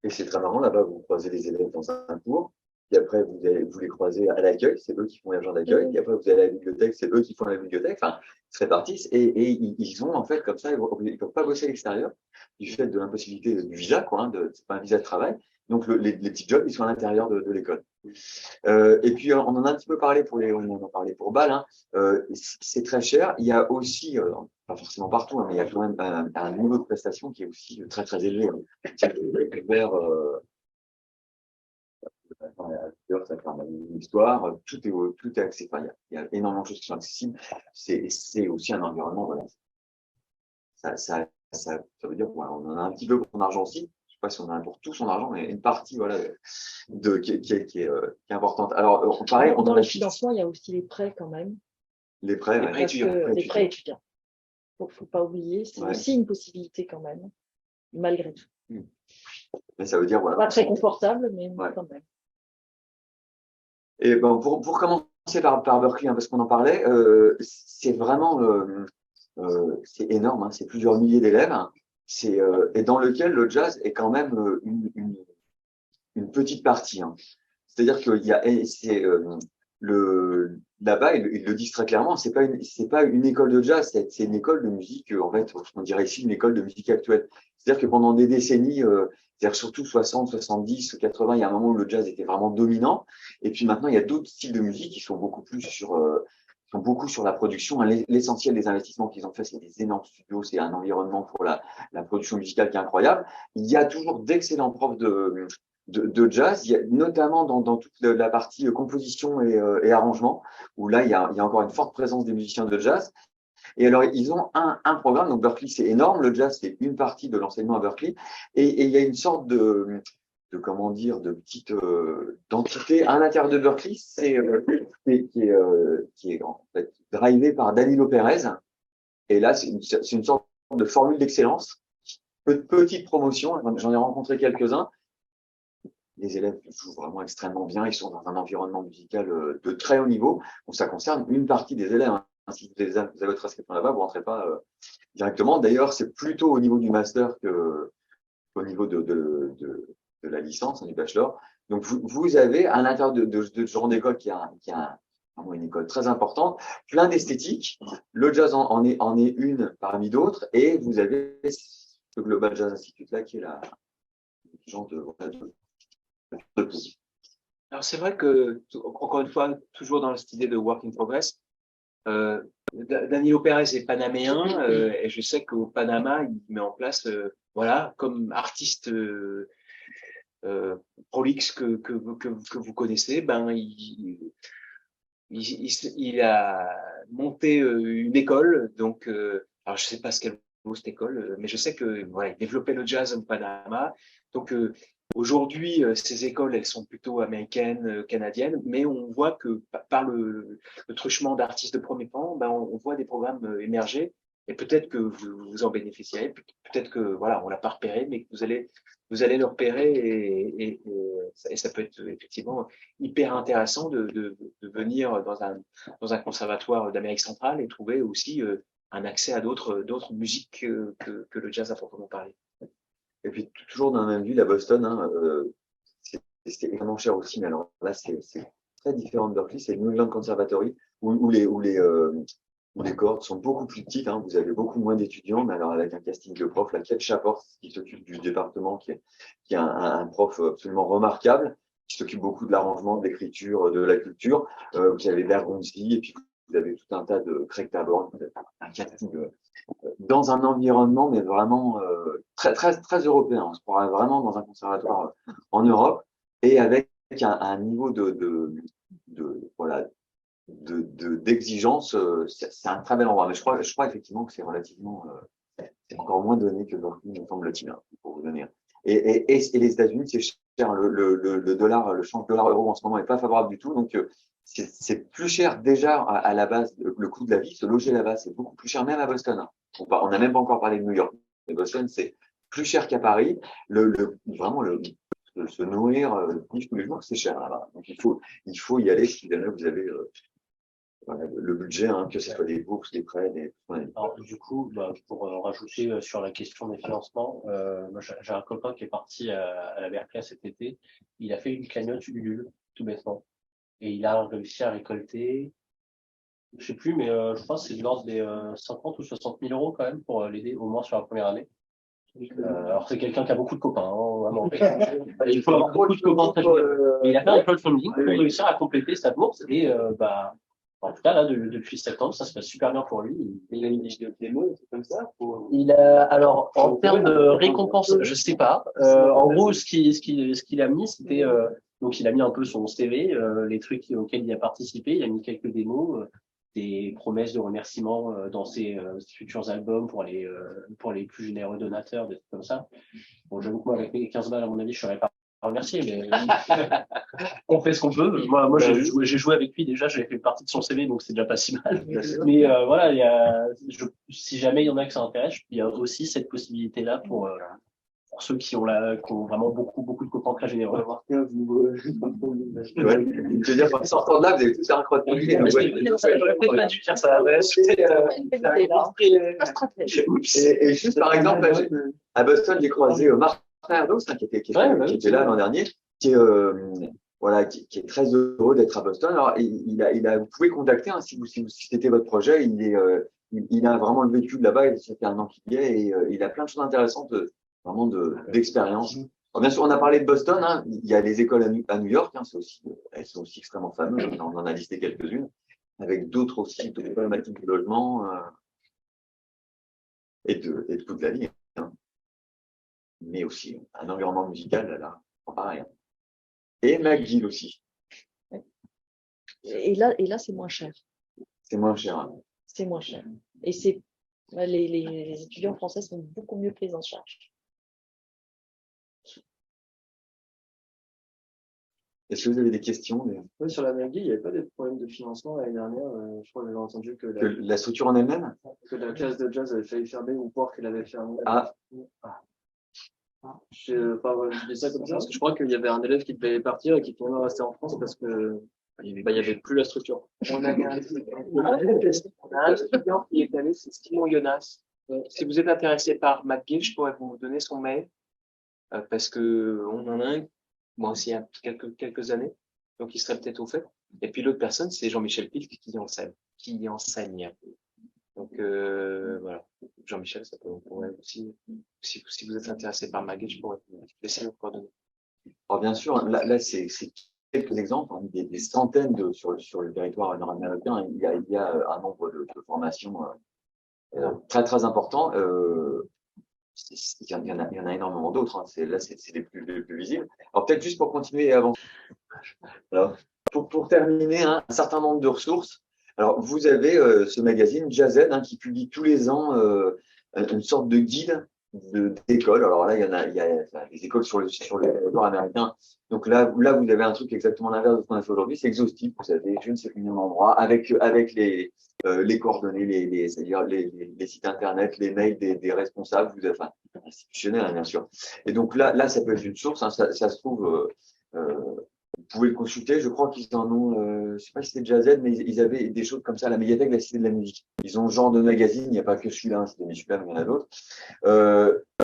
Et c'est très marrant, là-bas, vous croisez des élèves dans un cours, puis après, vous les croisez à l'accueil, c'est eux qui font l'agent d'accueil, puis après, vous allez à la bibliothèque, c'est eux qui font la bibliothèque, enfin, ils se répartissent, et ils ont, en fait, comme ça, ils ne peuvent pas bosser à l'extérieur, du fait de l'impossibilité du visa, quoi, hein, c'est pas un visa de travail, donc les petits jobs, ils sont à l'intérieur de l'école. Et puis, on en a un petit peu parlé on en a parlé pour Bâle, hein, c'est très cher, il y a aussi, pas forcément partout, hein, mais il y a quand même un niveau de prestation qui est aussi très, très élevé. Hein. Ça fait une histoire, tout est accessible. Il y a énormément de choses qui sont accessibles. C'est aussi un environnement, voilà. Ça veut dire qu'on en a un petit peu pour son argent aussi. Je sais pas si on en a pour tout son argent, mais une partie, voilà, qui est importante. Alors, pareil, dans le financement, il y a aussi les prêts quand même. Les prêts étudiants. Les prêts étudiants. Donc, faut pas oublier, c'est aussi une possibilité quand même, malgré tout. Mais ça veut dire, voilà. Pas très confortable, mais quand même. Et ben, pour commencer par Berkeley, hein, parce qu'on en parlait, c'est vraiment c'est énorme, hein, c'est plusieurs milliers d'élèves, hein, et dans lequel le jazz est quand même une petite partie. Hein. C'est-à-dire qu'il y a là-bas, ils le disent très clairement, c'est pas une école de jazz, c'est une école de musique, en fait, on dirait ici une école de musique actuelle. C'est-à-dire que pendant des décennies, c'est-à-dire surtout 60, 70, 80, il y a un moment où le jazz était vraiment dominant. Et puis maintenant, il y a d'autres styles de musique qui sont beaucoup plus sur la production. L'essentiel des investissements qu'ils ont fait, c'est des énormes studios, c'est un environnement pour la production musicale qui est incroyable. Il y a toujours d'excellents profs de jazz, notamment dans toute la partie composition et arrangement, où là, il y a encore une forte présence des musiciens de jazz. Et alors, ils ont un programme, donc Berkeley, c'est énorme, le jazz, c'est une partie de l'enseignement à Berkeley, et il y a une sorte de petite d'entité à l'intérieur de Berkeley, qui est en fait drivé par Danilo Pérez, Et là, c'est une sorte de formule d'excellence. Petite promotion, j'en ai rencontré quelques-uns. Les élèves jouent vraiment extrêmement bien, ils sont dans un environnement musical de très haut niveau. Donc ça concerne une partie des élèves, hein. Si vous avez votre inscription là-bas, vous ne rentrez pas directement. D'ailleurs, c'est plutôt au niveau du master qu'au niveau de la licence, du bachelor. Donc vous avez à l'intérieur de ce genre d'école qui a vraiment une école très importante, plein d'esthétique. Le jazz en est une parmi d'autres, et vous avez le Global Jazz Institute là qui est la genre de Alors c'est vrai que, encore une fois, toujours dans cette idée de work in progress, Danilo Pérez est panaméen, et je sais qu'au Panama, il met en place, voilà, comme artiste prolixe que vous connaissez, ben il a monté une école, donc alors je sais pas ce qu'elle vaut cette école, mais je sais que voilà, il développait le jazz au Panama, donc aujourd'hui, ces écoles, elles sont plutôt américaines, canadiennes, mais on voit que par le truchement d'artistes de premier plan, ben, on voit des programmes émerger, et peut-être que vous en bénéficierez, peut-être que voilà, on l'a pas repéré, mais que vous allez le repérer, et ça peut être effectivement hyper intéressant de venir dans un conservatoire d'Amérique centrale et trouver aussi un accès à d'autres musiques que le jazz à proprement parler. Et puis, toujours dans la même ville, à Boston, hein, c'est extrêmement cher aussi, mais alors là, c'est très différent de Berkeley, c'est le New England Conservatory, où les cohortes sont beaucoup plus petites, hein, vous avez beaucoup moins d'étudiants, mais alors avec un casting de profs, la Kate Shaport, qui s'occupe du département, qui est un prof absolument remarquable, qui s'occupe beaucoup de l'arrangement, de l'écriture, de la culture. Vous avez Bergonzi, et puis vous avez tout un tas de Craig Taborn, un casting dans un environnement, mais vraiment très, très, très européen. On se croirait vraiment dans un conservatoire en Europe, et avec un niveau d'exigence, c'est un très bel endroit. Mais je crois effectivement que c'est relativement, c'est encore moins donné que Berkeley, me semble-t-il, hein, pour vous donner. Et les États-Unis, c'est cher. Le dollar, le change dollar-euro en ce moment n'est pas favorable du tout. Donc, c'est plus cher déjà à la base, le coût de la vie. Se loger là-bas, c'est beaucoup plus cher, même à Boston, hein. On n'a même pas encore parlé de New York. Mais Boston, c'est plus cher qu'à Paris. Vraiment, se nourrir tous les jours, c'est cher là-bas. Donc, il faut y aller si jamais vous avez voilà, le budget, hein, que ce soit des bourses, des prêts, Alors, du coup, pour rajouter sur la question des financements, moi, j'ai un copain qui est parti à la Berkeley cet été. Il a fait une cagnotte Ulule, tout bêtement. Et il a réussi à récolter, je sais plus, mais je pense que c'est de l'ordre des 50 ou 60 000 euros quand même pour l'aider, au moins sur la première année. Alors c'est quelqu'un qui a beaucoup de copains, hein, vraiment. Il faut avoir beaucoup de copains très il a fait un crowdfunding pour réussir à compléter sa bourse, et en tout cas là depuis septembre ça se passe super bien pour lui. Il a une démo, c'est comme ça Il a, alors en termes de récompense, je sais pas. En gros, ce qu'il a mis, c'était donc il a mis un peu son CV, les trucs auxquels il a participé, il a mis quelques démos, des promesses de remerciements dans ses futurs albums pour les plus généreux donateurs, des trucs comme ça. Bon, j'avoue que moi, avec mes 15 balles, à mon avis, je serais pas remercié, mais on fait ce qu'on peut. Moi j'ai joué avec lui déjà, j'ai fait partie de son CV, donc c'est déjà pas si mal. Mais voilà, si jamais il y en a que ça intéresse, il y a aussi cette possibilité-là pour ceux qui ont vraiment beaucoup de copains très généreux. Je veux dire, en sortant de là, vous avez tout faire un crowdfunding. J'aurais peut-être pas dû faire ça. Et juste par exemple, à Boston, j'ai croisé Martin Erdos, qui était là l'an dernier, qui est très heureux d'être à Boston. Alors, vous pouvez contacter, hein, si c'était votre projet. Il a vraiment le vécu de là-bas, ça fait 1 an qu'il y est, et il a plein de choses intéressantes, vraiment d'expérience. Bien sûr, on a parlé de Boston, hein, il y a les écoles à New York, hein, elles sont aussi extrêmement fameuses, on en a listé quelques-unes, avec d'autres aussi, de problématiques de logement et de toute la vie, hein. Mais aussi un environnement musical, là, pareil. Et McGill aussi. Et là, c'est moins cher. C'est moins cher. Hein. C'est moins cher. Et les étudiants français sont beaucoup mieux pris en charge. Est-ce que vous avez des questions? Ouais, sur la McGill, il n'y avait pas de problème de financement l'année dernière. Je crois que j'avais entendu que Que la structure en elle-même? que la classe de jazz avait failli fermer ou voir qu'elle avait fermé. Ah. Je dis ça comme ça parce que je crois qu'il y avait un élève qui devait partir et qui finalement restait en France parce que il y avait plus la structure. On avait un étudiant qui est allé, c'est Simon Jonas. Si vous êtes intéressé par McGill, je pourrais vous donner son mail parce que on en a un, moi aussi, il y a quelques années, donc il serait peut-être au fait. Et puis l'autre personne, c'est Jean-Michel Pilk qui enseigne. Donc voilà, Jean-Michel, ça peut, on pourrait aussi, si vous êtes intéressé par McGill, je pourrais vous laisser vos coordonnées. Alors bien sûr, là c'est quelques exemples, hein, des centaines sur le territoire nord-américain. Il y a un nombre de formations très très important. Il y en a énormément d'autres. Hein. C'est les plus visibles. Alors peut-être juste pour continuer et avancer. Alors, pour terminer, hein, un certain nombre de ressources. Alors vous avez ce magazine Jazz, hein, qui publie tous les ans une sorte de guide d'écoles. Alors là, il y a les écoles sur le territoire américain. Donc là, vous avez un truc exactement l'inverse de ce qu'on a fait aujourd'hui. C'est exhaustif. Vous avez je ne sais plus combien d'endroits avec les coordonnées, c'est-à-dire les sites internet, les mails des responsables, enfin, institutionnels, hein, bien sûr. Et donc là, ça peut être une source. Hein, ça se trouve. Vous pouvez le consulter. Je crois qu'ils en ont, je sais pas si c'était Jazz, mais ils avaient des choses comme ça à la médiathèque de la Cité de la Musique. Ils ont ce genre de magazine. Il n'y a pas que celui-là, hein, c'était celui-là, mais il y en a d'autres.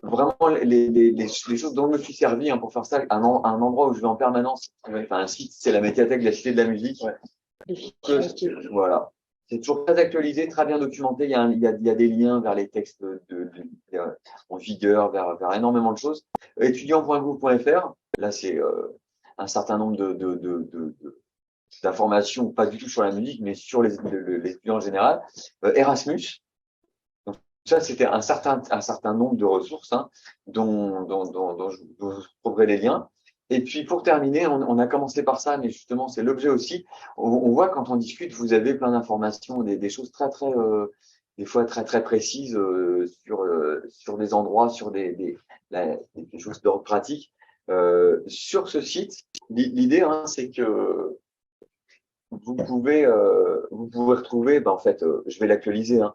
Vraiment, les choses dont je me suis servi, hein, pour faire ça, un endroit où je vais en permanence, enfin un site, c'est la médiathèque de la Cité de la Musique. Voilà. C'est toujours très actualisé, très bien documenté. Il y a des liens vers les textes en vigueur, vers énormément de choses. Étudiant.gouv.fr, là c'est un certain nombre d'informations, pas du tout sur la musique, mais sur les étudiants en général. Erasmus. Donc, ça, c'était un certain nombre de ressources, hein, dont je vous trouverai les liens. Et puis, pour terminer, on a commencé par ça, mais justement, c'est l'objet aussi. On voit quand on discute, vous avez plein d'informations, des choses très, très, des fois très, très précises sur des endroits, sur des choses d'ordre pratique. Sur ce site, l'idée, hein, c'est que vous pouvez retrouver, en fait, je vais l'actualiser, hein,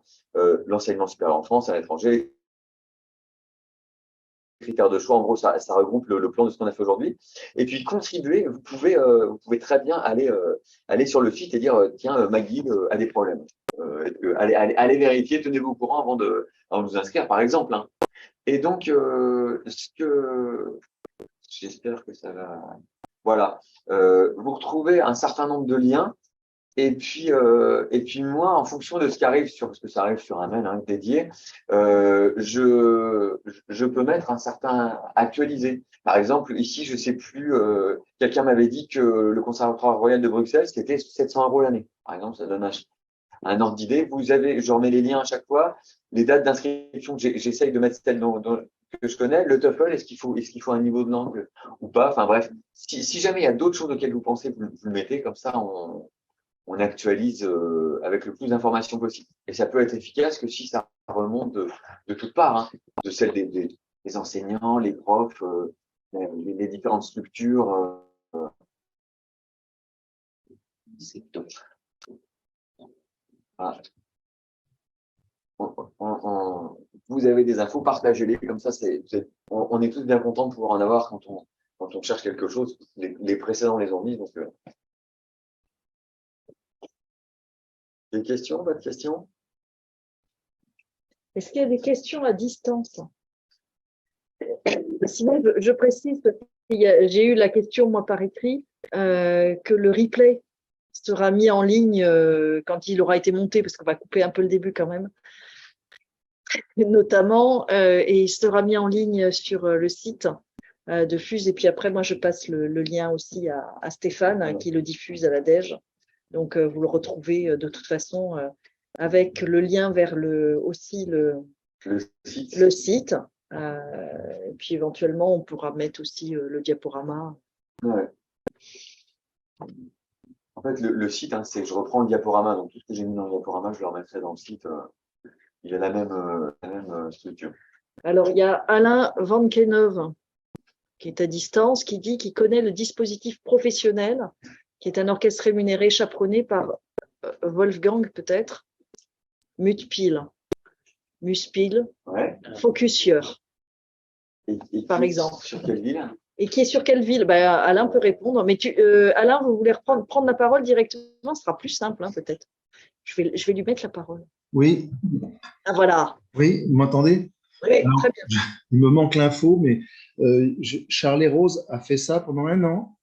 l'enseignement supérieur en France, à l'étranger, critères de choix, en gros, ça regroupe le plan de ce qu'on a fait aujourd'hui. Et puis contribuer, vous pouvez très bien aller sur le site et dire tiens, McGill a des problèmes. Allez vérifier, tenez-vous au courant avant de vous inscrire, par exemple. Hein. Et donc, j'espère que ça va. Voilà. Vous retrouvez un certain nombre de liens. Et puis moi, en fonction de ce qui arrive parce que ça arrive sur un mail, hein, dédié, je peux mettre un certain actualisé. Par exemple, ici, je sais plus, quelqu'un m'avait dit que le Conservatoire Royal de Bruxelles, c'était 700 € l'année. Par exemple, ça donne un ordre d'idée. Je remets les liens à chaque fois, les dates d'inscription, j'essaye de mettre celles que je connais. Le TOEFL, est-ce qu'il faut un niveau de langue ou pas? Enfin bref, si jamais il y a d'autres choses auxquelles vous pensez, vous le mettez, comme ça, on actualise avec le plus d'informations possible. Et ça peut être efficace que si ça remonte de toutes parts, hein, de celles des enseignants, les profs, les différentes structures. C'est top. Voilà. Vous avez des infos, partagez-les, comme ça on est tous bien contents de pouvoir en avoir quand on cherche quelque chose. Les précédents les ont mis, donc des questions, pas de questions? Est-ce qu'il y a des questions à distance? Sinon, je précise, j'ai eu la question, moi, par écrit, que le replay sera mis en ligne quand il aura été monté, parce qu'on va couper un peu le début quand même, notamment, et il sera mis en ligne sur le site de FUSE. Et puis après, moi, je passe le lien aussi à Stéphane, qui le diffuse à la DEJ. Donc, vous le retrouvez de toute façon avec le lien vers le site. Et puis, éventuellement, on pourra mettre aussi le diaporama. Ouais. En fait, le site, hein, je reprends le diaporama. Donc, tout ce que j'ai mis dans le diaporama, je le remettrai dans le site. Il a la même structure. Alors, il y a Alain Van Keneuve qui est à distance, qui dit qu'il connaît le dispositif professionnel, qui est un orchestre rémunéré, chaperonné par Wolfgang peut-être, Mutpil, Muspil, Ouais. Focusieur, Et par qui- exemple. Sur quelle ville? Et qui est sur quelle ville? Alain peut répondre. Mais Alain, vous voulez prendre la parole directement? Ce sera plus simple, hein, peut-être. Je vais lui mettre la parole. Oui, Ah, voilà. oui, vous m'entendez? Oui, Alors, très bien. il me manque l'info, mais Charles et Rose a fait ça pendant 1 an.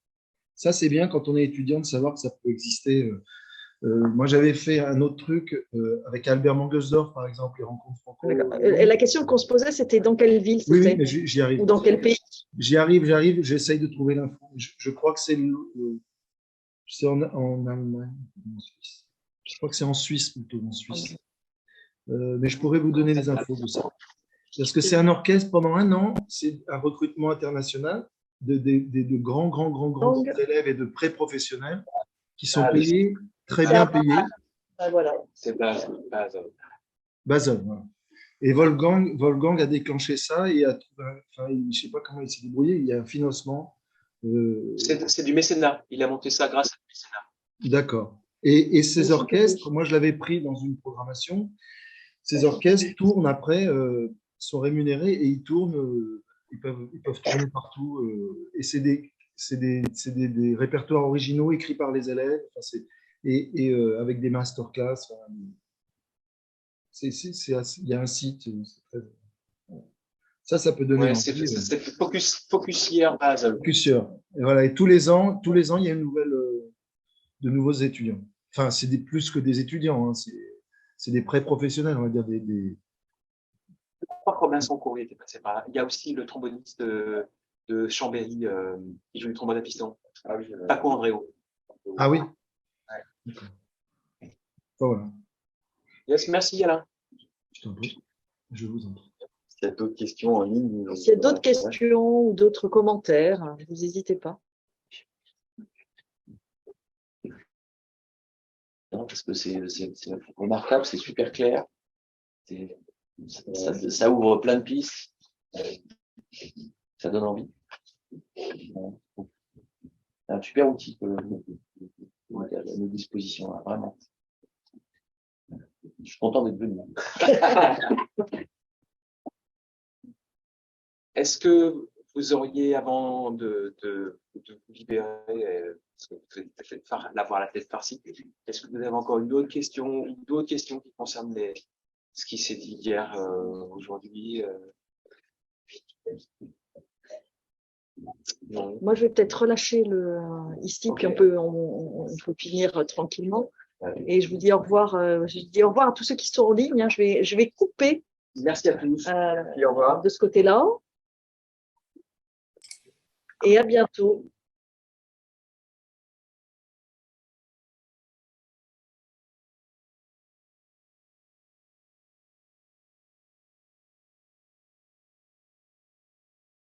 Ça, c'est bien quand on est étudiant de savoir que ça peut exister. Moi, j'avais fait un autre truc avec Albert Mangersdorff, par exemple, les rencontres franco. Et la question qu'on se posait, c'était dans quelle ville Oui, c'était? oui, mais j'y arrive. Ou dans quel pays? J'y arrive, j'essaye de trouver l'info. Je crois que c'est en Allemagne, ou en Suisse. Je crois que c'est en Suisse plutôt, en Suisse. Mais je pourrais vous donner des infos de ça. Parce que c'est un orchestre pendant 1 an, c'est un recrutement international de grands élèves et de pré-professionnels qui sont payés, très bien payés. Ah, voilà. C'est Basel. Basel, voilà. Et Wolfgang a déclenché ça et a trouvé, enfin, je ne sais pas comment il s'est débrouillé, il y a un financement. C'est du mécénat. Il a monté ça grâce à du mécénat. D'accord. Et ces orchestres, moi je l'avais pris dans une programmation, ces orchestres tournent après, sont rémunérés et ils tournent, ils peuvent tourner partout. Et c'est des répertoires originaux écrits par les élèves, enfin, avec des masterclass. Enfin, il y a un site. Ça peut donner. Ouais, c'est Focusière Basel. Focusière. Et voilà. Et tous les ans, il y a de nouveaux étudiants. Enfin, c'est plus que des étudiants. Hein, c'est des pré-professionnels, on va dire des. Je crois que Robinson Coury était passé par là. Il y a aussi le tromboniste de Chambéry qui joue du trombone à piston. Ah oui, Paco Andréo. Ah oui. Ouais. Voilà. Yes, merci Alain. Je t'en prie. Je vous en prie. S'il y a d'autres questions en ligne. S'il y a d'autres questions ou d'autres commentaires, vous n'hésitez pas. Non, parce que c'est remarquable, c'est super clair. Ça ouvre plein de pistes. Ça donne envie. C'est un super outil que à nos dispositions, là, vraiment. Je suis content d'être venu. Est-ce que vous auriez, avant de vous libérer, parce que vous avez fait l'avoir la tête farcie, est-ce que vous avez encore une autre question ou d'autres questions qui concernent ce qui s'est dit hier, aujourd'hui? Non. Moi, je vais peut-être relâcher ici, puis on peut finir tranquillement. Et je vous dis au revoir. Je dis au revoir à tous ceux qui sont en ligne. Hein. Je vais couper. Merci à tous. Au revoir. De ce côté-là. Et à bientôt.